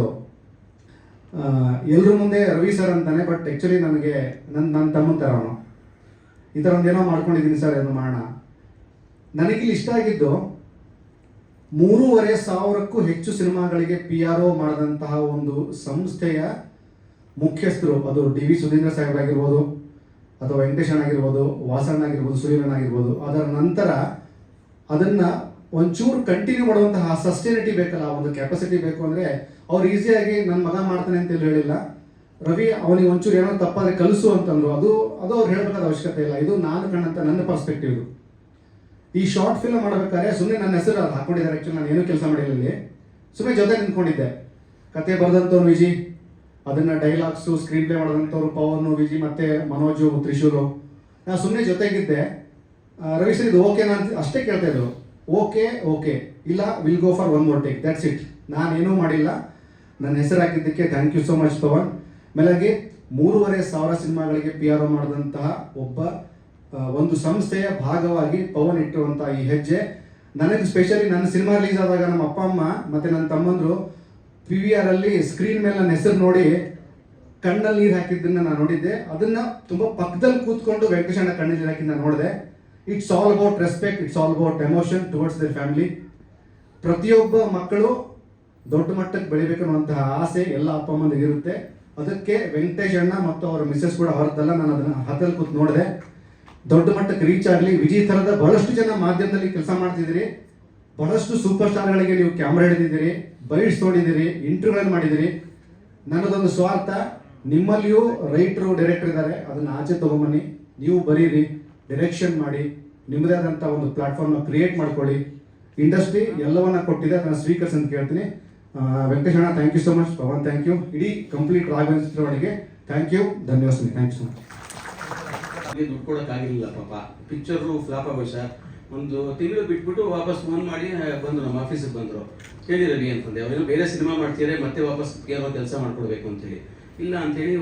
ಎಲ್ಲರ ಮುಂದೆ ರವಿ ಸರ್ ಅಂತಾನೆ, ಬಟ್ ಆ್ಯಕ್ಚುಲಿ ನನಗೆ ನನ್ನ ತಮ್ಮನ ಥರ ಅವನು. ಈ ಥರ ಒಂದೇನೋ ಮಾಡ್ಕೊಂಡಿದ್ದೀನಿ ಸರ್, ಏನೋ ಮಾಡೋಣ. ನನಗಿಲ್ಲಿ ಇಷ್ಟ ಆಗಿದ್ದು 3,500ಕ್ಕೂ ಹೆಚ್ಚು ಸಿನಿಮಾಗಳಿಗೆ PRO ಮಾಡಿದಂತಹ ಒಂದು ಸಂಸ್ಥೆಯ ಮುಖ್ಯಸ್ಥರು. ಅದು DV ಸುಧೀಂದ್ರ ಸಾಹೇಬ್ರಾಗಿರ್ಬೋದು, ಅಥವಾ ವೆಂಕಟೇಶನ್ ಆಗಿರ್ಬೋದು, ವಾಸಣ್ಣ ಆಗಿರ್ಬೋದು, ಸುನೀಲಣ್ಣ ಆಗಿರ್ಬೋದು. ಅದರ ನಂತರ ಅದನ್ನು ಒಂಚೂರು ಕಂಟಿನ್ಯೂ ಮಾಡುವಂತಹ ಸಸ್ಟೈನಿಟಿ ಬೇಕಲ್ಲ, ಒಂದು ಕೆಪಾಸಿಟಿ ಬೇಕು. ಅಂದರೆ ಅವ್ರು ಈಸಿಯಾಗಿ ನನ್ನ ಮಗ ಮಾಡ್ತಾನೆ ಅಂತ ಹೇಳಿಲ್ಲ. ರವಿ ಅವನಿಗೆ ಒಂಚೂರು ಏನೋ ತಪ್ಪಾದರೆ ಕಲಿಸು ಅಂತಂದ್ರು. ಅದು ಅವ್ರು ಹೇಳಬೇಕಾದ ಅವಶ್ಯಕತೆ ಇಲ್ಲ. ಇದು ನಾನು ಕಂಡಂತ ನನ್ನ ಪರ್ಸ್ಪೆಕ್ಟಿವ್. ಈ ಶಾರ್ಟ್ ಫಿಲ್ಮ್ ಮಾಡಬೇಕಾದ್ರೆ ಸುಮ್ಮನೆ ನನ್ನ ಹೆಸರು ಅದು ಹಾಕೊಂಡಿದ್ದಾರೆ. ಆ್ಯಕ್ಚುಲಿ ನಾನು ಏನೂ ಕೆಲಸ ಮಾಡಿಲ್ಲ ಇಲ್ಲಿ, ಸುಮ್ಮನೆ ಜೊತೆ ನಿಂತ್ಕೊಂಡಿದ್ದೆ. ಕತೆ ಬರೆದಂಥವ್ರು ವಿಜಿ, ಅದನ್ನು ಡೈಲಾಗ್ಸು ಸ್ಕ್ರೀನ್ ಪ್ಲೇ ಮಾಡಿದಂಥವ್ರು ಪವನು, ವಿಜಿ ಮತ್ತು ಮನೋಜು, ತ್ರಿಶೂಲು. ನಾನು ಸುಮ್ಮನೆ ಜೊತೆಗಿದ್ದೆ. ರವಿ ಸರ್ ಇದು ಓಕೆನಾ ಅಂತ ಅಷ್ಟೇ ಕೇಳ್ತಾ ಇದ್ರು. ಓಕೆ ಇಲ್ಲ, will go for 1 more take, that's it. ನಾನೇನೂ ಮಾಡಿಲ್ಲ. ನನ್ನ ಹೆಸರು ಹಾಕಿದ್ದಕ್ಕೆ thank you so much Pavan. ಮೇಲಾಗಿ 3,500 ಸಿನಿಮಾಗಳಿಗೆ PRO ಮಾಡಿದಂತಹ ಒಂದು ಸಂಸ್ಥೆಯ ಭಾಗವಾಗಿ ಪವನ್ ಇಟ್ಟಿರುವಂತಹ ಈ ಹೆಜ್ಜೆ ನನಗೆ ಸ್ಪೆಷಲಿ. ನನ್ನ ಸಿನಿಮಾ ರಿಲೀಸ್ ಆದಾಗ ನಮ್ಮ ಅಪ್ಪ ಅಮ್ಮ ಮತ್ತು ನನ್ನ ತಮ್ಮಂದರು PVR ಅಲ್ಲಿ ಸ್ಕ್ರೀನ್ ಮೇಲೆ ನನ್ನ ಹೆಸರು ನೋಡಿ ಕಣ್ಣಲ್ಲಿ ನೀರು ಹಾಕಿದ್ದನ್ನು ನಾನು ನೋಡಿದ್ದೆ. ಅದನ್ನು ತುಂಬ ಪಕ್ಕದಲ್ಲಿ ಕೂತ್ಕೊಂಡು ವೆಂಕಟೇಶಣ್ಣ ಕಣ್ಣಲ್ಲಿ ನೀರು ಹಾಕಿ ನಾನು ನೋಡಿದೆ. It's all about respect, it's all about emotion towards their family. ಪ್ರತಿಯೊಬ್ಬ ಮಕ್ಕಳು ದೊಡ್ಡ ಮಟ್ಟಕ್ಕೆ ಬೆಳಿಬೇಕು ಅನ್ನುವಂತಹ ಆಸೆ ಎಲ್ಲ ಅಪ್ಪ ಅಮ್ಮಂದಿಗೆ ಇರುತ್ತೆ. ಅದಕ್ಕೆ ವೆಂಕಟೇಶಣ್ಣ ಮತ್ತು ಅವರ ಮಿಸ್ಸಸ್ ಕೂಡ ಹೊರತಲ್ಲ, ನಾನು ಅದನ್ನು ಹತ್ತಲ್ಲಿ ಕೂತು ನೋಡಿದೆ. ದೊಡ್ಡ ಮಟ್ಟಕ್ಕೆ ರೀಚ್ ಆಗಲಿ. ವಿಜಯ್ ಥರದ ಬಹಳಷ್ಟು ಜನ ಮಾಧ್ಯಮದಲ್ಲಿ ಕೆಲಸ ಮಾಡ್ತಿದ್ದೀರಿ, ಬಹಳಷ್ಟು ಸೂಪರ್ ಸ್ಟಾರ್ಗಳಿಗೆ ನೀವು ಕ್ಯಾಮ್ರಾ ಹಿಡಿದಿದ್ದೀರಿ, ಬೈಟ್ಸ್ ನೋಡಿದ್ದೀರಿ, ಇಂಟರ್ವ್ಯೂಗಳನ್ನು ಮಾಡಿದ್ದೀರಿ. ನನ್ನದೊಂದು ಸ್ವಾರ್ಥ, ನಿಮ್ಮಲ್ಲಿಯೂ ರೈಟರು ಡೈರೆಕ್ಟರ್ ಇದ್ದಾರೆ, ಅದನ್ನು ಆಚೆ ತೊಗೊಂಬನ್ನಿ, ನೀವು ಬರೀರಿ, ಡೈರೆಕ್ಷನ್ ಮಾಡಿ, ನಿಮ್ಮದೇ ಆದಂಥ ಒಂದು ಪ್ಲಾಟ್ಫಾರ್ಮ್ನ ಕ್ರಿಯೇಟ್ ಮಾಡ್ಕೊಳ್ಳಿ. ಇಂಡಸ್ಟ್ರಿ ಎಲ್ಲವನ್ನ ಕೊಟ್ಟಿದೆ, ಅದನ್ನು ಸ್ವೀಕರಿಸಿ ಅಂತ ಕೇಳ್ತೀನಿ. ವೆಂಕಟೇಶಣ್ಣ thank you so much. Pavan thank you. ಇಡೀ ಕಂಪ್ಲೀಟ್ ರಾಘವೇಂದ್ರ ಚಿತ್ರವಾಣಿಗೆ ಥ್ಯಾಂಕ್ ಯು, ಧನ್ಯವಾದ. Thank you so much. ದುಡ್ಡು ಕೊಡೋಕ್ಕಾಗಿರಲಿಲ್ಲ ಪಾಪ. ಪಿಕ್ಚರು ಫ್ಲಾಪ್ ಆಗೋ ಸರ್. ಒಂದು ತಿಂಗಳು ಬಿಟ್ಬಿಟ್ಟು ವಾಪಸ್ ಫೋನ್ ಮಾಡಿ ಬಂದರು, ನಮ್ಮ ಆಫೀಸಿಗೆ ಬಂದರು. ಹೇಳಿ ರವಿ ಅಂತಂದೆ, ಅವೇನೋ ಬೇರೆ ಸಿನಿಮಾ ಮಾಡ್ತೀರಾ, ಮತ್ತೆ ವಾಪಸ್ ಏನೋ ಕೆಲಸ ಮಾಡ್ಕೊಡ್ಬೇಕು ಅಂತೇಳಿ. ಇಲ್ಲ ಅಂತೇಳಿ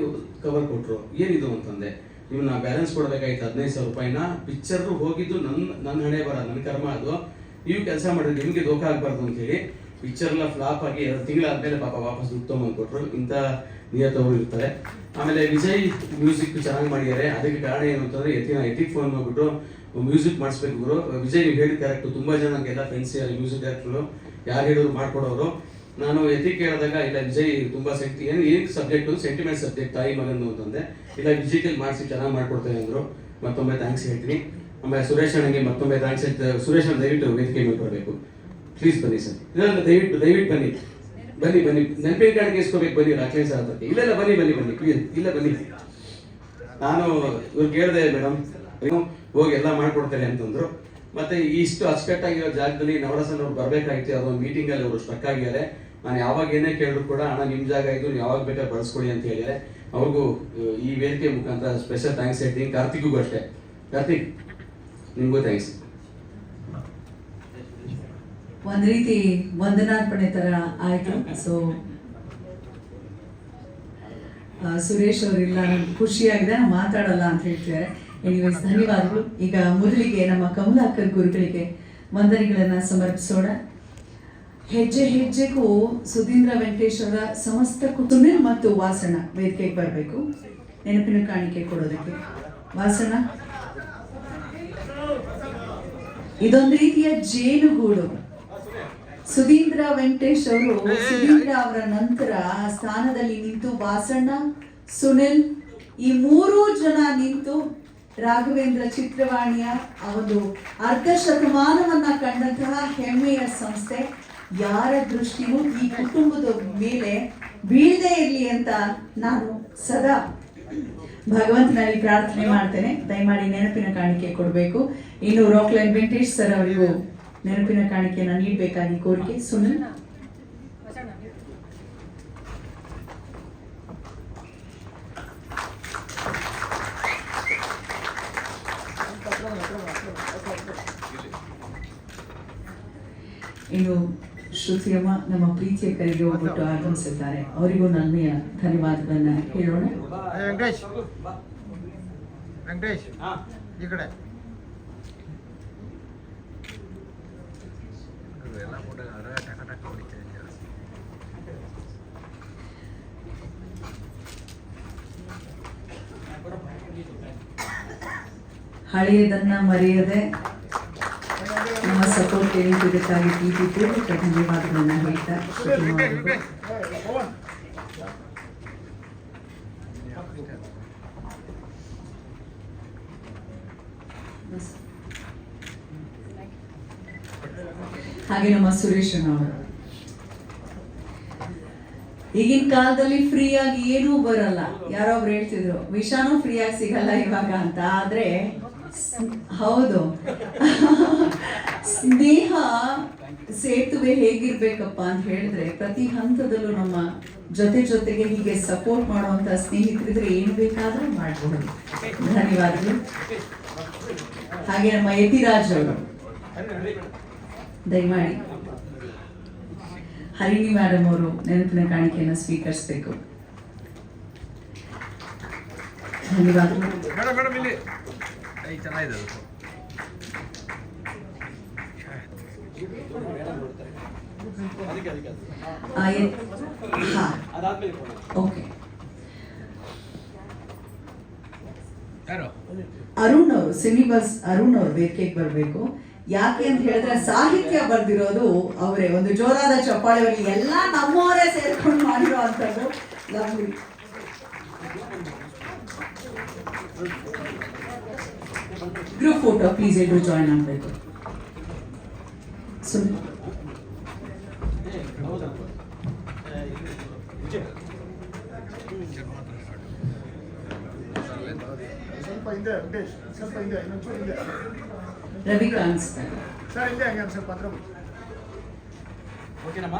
ಕವರ್ ಕೊಟ್ಟರು. ಏನಿದು ಅಂತಂದೆ, ನೀವು ನಾ ಬ್ಯಾಲೆನ್ಸ್ ಕೊಡಬೇಕಾಯ್ತು 15,000 ರೂಪಾಯಿನ. ಪಿಕ್ಚರು ಹೋಗಿದ್ದು ನನ್ನ ಹಣೆ ಬರ, ನನ್ನ ಕರ್ಮ ಅದು. ನೀವು ಕೆಲಸ ಮಾಡಿದ್ರೆ ನಿಮಗೆ ದೋಖ ಆಗಬಾರ್ದು ಅಂತೇಳಿ ಪಿಕ್ಚರ್ ಎಲ್ಲ ಫ್ಲಾಪ್ ಆಗಿ 2 ತಿಂಗಳಾದ್ಮೇಲೆ ಪಾಪ ವಾಪಸ್ ದುಡ್ಡು ತೊಗೊಂಡು ಕೊಟ್ಟರು. ಇಂಥ ನಿಯತವರು ಇರ್ತಾರೆ. ಆಮೇಲೆ ವಿಜಯ್ ಮ್ಯೂಸಿಕ್ ಚೆನ್ನಾಗಿ ಮಾಡಿದ್ದಾರೆ. ಅದಕ್ಕೆ ಕಾರಣ ಏನು ಅಂತಂದ್ರೆ ಎತ್ತಿಗೆ ಫೋನ್ ಮಾಡ್ಬಿಟ್ಟು ಮ್ಯೂಸಿಕ್ ಮಾಡಿಸ್ಬೇಕು ಗುರು. ವಿಜಯ್ ನೀವು ಹೇಳಿದ ಕರೆಕ್ಟ್, ತುಂಬಾ ಜನ ನನಗೆಲ್ಲ ಫ್ರೆಂಡ್ಸ್ ಮ್ಯೂಸಿಕ್ ಡೈರೆಕ್ಟರ್ಗಳು ಯಾರು ಹೇಳಿದ್ರು ಮಾಡ್ಕೊಡೋರು. ನಾನು ಎತ್ತಿಗೆ ಹೇಳಿದಾಗ ಇಲ್ಲ ವಿಜಯ್ ತುಂಬಾ ಏನು ಸಬ್ಜೆಕ್ಟು ಸೆಂಟಿಮೆಂಟ್ ಸಬ್ಜೆಕ್ಟ್ ತಾಯಿ ಮಗಂದು ಅಂತಂದೆ. ಇಲ್ಲ ವಿಜಿಟಲ್ ಮಾಡಿಸಿ ಚೆನ್ನಾಗಿ ಮಾಡ್ಕೊಡ್ತೇನೆ ಅಂದರು. ಮತ್ತೊಮ್ಮೆ ಥ್ಯಾಂಕ್ಸ್ ಹೇಳ್ತೀನಿ. ಆಮೇಲೆ ಸುರೇಶ್ ಅಣ್ಣಗೆ ಮತ್ತೊಮ್ಮೆ ಥ್ಯಾಂಕ್ಸ್ ಹೇಳ್ತಾರೆ. ಸುರೇಶ್ ಅಣ್ಣ ದಯವಿಟ್ಟು ವೇದಿಕೆ ಮೇಲೆ ಬರಬೇಕು ಪ್ಲೀಸ್. ಬನ್ನಿ ಸರ್, ಇಲ್ಲ ದಯವಿಟ್ಟು ಬನ್ನಿ ನೆನಪಿನ ಕಾಣಿಕೆ ಇಸ್ಕೋಬೇಕು ಬನ್ನಿ ರಾಕ್ಲೇನ್ ಸರ್ ಹತ್ರಕ್ಕೆ. ಇಲ್ಲ ಬನ್ನಿ ಪ್ಲೀಸ್, ಇಲ್ಲ ಬನ್ನಿ. ನಾನು ಇವ್ರು ಕೇಳಿದೆ ಮೇಡಮ್ ಹೋಗಿ ಎಲ್ಲ ಮಾಡ್ಕೊಡ್ತಾರೆ ಅಂತಂದ್ರು. ಮತ್ತೆ ಇಷ್ಟು ಅಚ್ಚುಕಟ್ಟಾಗಿರೋ ಜಾಗದಲ್ಲಿ ನವರಸನ್ ಅವ್ರು ಬರ್ಬೇಕಾಗಿತ್ತು. ಅದೊಂದು ಮೀಟಿಂಗ್ ಅಲ್ಲಿ ಅವರು ಸ್ಟಕ್ ಆಗಿದ್ದಾರೆ. ನಾನು ಯಾವಾಗ ಏನೇ ಕೇಳಿದ್ರು ಕೂಡ ಅಣ್ಣ ನಿಮ್ಮ ಜಾಗ ಇದು, ನೀವು ಯಾವಾಗ ಬೇಕಾದ್ರೆ ಬಳಸ್ಕೊಡಿ ಅಂತ ಹೇಳಿದ್ದಾರೆ. ಅವ್ರಿಗೂ ಈ ವೇದಿಕೆ ಮುಖಾಂತರ ಸ್ಪೆಷಲ್ ಥ್ಯಾಂಕ್ಸ್ ಹೇಳ್ತೀನಿ. ಕಾರ್ತಿಕ್ಗೂ ಅಷ್ಟೇ. ಕಾರ್ತಿಕ್ ನಿಮಗೂ ಥ್ಯಾಂಕ್ಸ್. ಒಂದ್ ರೀತಿ ವಂದನಾರ್ಪಣೆ ತರ ಆಯ್ತು. ಸೊ ಸುರೇಶ್ ಅವರಿಲ್ಲ, ನನ್ಗೆ ಖುಷಿಯಾಗಿದೆ, ನಾನು ಮಾತಾಡಲ್ಲ ಅಂತ ಹೇಳ್ತಿದ್ದಾರೆ. ಎನಿವೇಸ್ ಧನ್ಯವಾದಗಳು. ಈಗ ಮೊದಲಿಗೆ ನಮ್ಮ ಕಮಲಾಕರ್ ಗುರುಗಳಿಗೆ ವಂದನೆಗಳನ್ನ ಸಮರ್ಪಿಸೋಣ. ಹೆಜ್ಜೆ ಹೆಜ್ಜೆಗೂ ಸುಧೀಂದ್ರ ವೆಂಕಟೇಶ್ ಅವರ ಸಮಸ್ತ ಕುಟುಂಬ ಮತ್ತು ವಾಸನ ವೇದಿಕೆಗೆ ಬರಬೇಕು ನೆನಪಿನ ಕಾಣಿಕೆ ಕೊಡೋದಕ್ಕೆ. ವಾಸನ ಇದೊಂದು ರೀತಿಯ ಜೇನುಗೂಡು. ಸುಧೀಂದ್ರ ವೆಂಕಟೇಶ್ ಅವರು ಸುಧೀಂದ್ರ ಅವರ ನಂತರ ಸ್ಥಾನದಲ್ಲಿ ನಿಂತು ವಾಸಣ್ಣ, ಸುನಿಲ್ ಈ 3 ಜನ ನಿಂತು ರಾಘವೇಂದ್ರ ಚಿತ್ರವಾಣಿಯ ಒಂದು ಅರ್ಧ ಶತಮಾನವನ್ನ ಕಂಡಂತಹ ಹೆಮ್ಮೆಯ ಸಂಸ್ಥೆ. ಯಾರ ದೃಷ್ಟಿಯೂ ಈ ಕುಟುಂಬದ ಮೇಲೆ ಬೀಳದೇ ಇರಲಿ ಅಂತ ನಾನು ಸದಾ ಭಗವಂತನಲ್ಲಿ ಪ್ರಾರ್ಥನೆ ಮಾಡ್ತೇನೆ. ದಯಮಾಡಿ ನೆನಪಿನ ಕಾಣಿಕೆ ಕೊಡಬೇಕು. ಇನ್ನು ರಾಕ್ಲೈನ್ ವೆಂಕಟೇಶ್ ಸರ್ ಅವರಿಗೂ ನೆನಪಿನ ಕಾಣಿಕೆಯನ್ನು ನೀಡಬೇಕಾಗಿ ಕೋರಿಕೆ. ಸುನಿಲ್ ಇನ್ನು ಶ್ರುತಿಯಮ್ಮ ನಮ್ಮ ಪ್ರೀತಿಯ ಕರೆಗೆ ಹೋಗ್ಬಿಟ್ಟು ಆಗಮಿಸಿದ್ದಾರೆ. ಅವರಿಗೂ ನನ್ನೆಯ ಧನ್ಯವಾದಗಳನ್ನ ಹೇಳೋಣ. ವೆಂಕಟೇಶ್ ಈ ಕಡೆ ಹಳೆಯದನ್ನ ಮರೆಯದೆ ನಮ್ಮ ಸಪೋರ್ಟ್ ಇದಕ್ಕಾಗಿ ಪ್ರೀತಿಪೂರ್ವಕ ಧನ್ಯವಾದಗಳನ್ನ ಹೇಳ್ತಾ ಹಾಗೆ ನಮ್ಮ ಸುರೇಶ್ ಅವರು ಈಗಿನ ಕಾಲದಲ್ಲಿ ಫ್ರೀ ಆಗಿ ಏನೂ ಬರಲ್ಲ. ಯಾರೋ ಒಬ್ರು ಹೇಳ್ತಿದ್ರು ವಿಷಾನೂ ಫ್ರೀ ಆಗಿ ಸಿಗಲ್ಲ ಇವಾಗ ಅಂತ. ಆದ್ರೆ ಹೌದು, ಸ್ನೇಹ ಸೇತುವೆ ಹೇಗಿರ್ಬೇಕಪ್ಪ ಅಂತ ಹೇಳಿದ್ರೆ ಪ್ರತಿ ಹಂತದಲ್ಲೂ ನಮ್ಮ ಜೊತೆಗೆ ಹೀಗೆ ಸಪೋರ್ಟ್ ಮಾಡುವಂತ ಸ್ನೇಹಿತರಿದ್ರೆ ಏನು ಬೇಕಾದ್ರೂ ಮಾಡಬಹುದು. ಧನ್ಯವಾದಗಳು. ಹಾಗೆ ನಮ್ಮ ಯತಿರಾಜ್ ಅವರು ದಯಮಾಡಿ ಹರಿಣಿ ಮೇಡಮ್ ಅವರು ನೆನಪಿನ ಕಾಣಿಕೆಯನ್ನು ಸ್ವೀಕರಿಸಬೇಕು. ಧನ್ಯವಾದಗಳು. ಓಕೆ, ಅರುಣ್ ಅವರು ಸಿನಿಬಸ್ ಅರುಣ್ ಅವರು ವೇದಿಕೆಗೆ ಬರಬೇಕು. ಯಾಕೆ ಅಂತ ಹೇಳಿದ್ರೆ ಸಾಹಿತ್ಯ ಬರ್ದಿರೋದು ಅವರೇ. ಒಂದು ಜೋರಾದ ಚಪ್ಪಾಳೆಯಲ್ಲಿ ಎಲ್ಲ ನಮ್ಮವರೇ ಸೇರ್ಕೊಂಡು ಮಾಡಿರೋ ಅಂತದ್ದು. ಲವ್ಲಿ. ಗ್ರೂಪ್ ಫೋಟೋ ಪ್ಲೀಸ್ ಎಲ್ಲರೂ ಜಾಯಿನ್ ಆಗಬೇಕು. ಸುನಿಲ್ ಸ್ವಲ್ಪ ಹಿಂದೆ ವೆಂಕಟೇಶ್, ಸ್ವಲ್ಪ ಹಿಂದೆ, ಇನ್ನೊಂಚೂರು ಹಿಂದೆ. ರವಿ ಕಾಣಿಸ್ ಸರ್ ಹಿಂದೆ ಹಂಗೆ ಸ್ವಲ್ಪ ಹತ್ರ ಬನ್ನಿ. ಓಕೆನಮ್ಮ?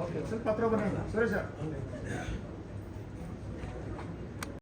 ಓಕೆ, ಸ್ವಲ್ಪ ಹತ್ರ ಬನ್ನಿ ಸುರೇಶ್ ಸರ್.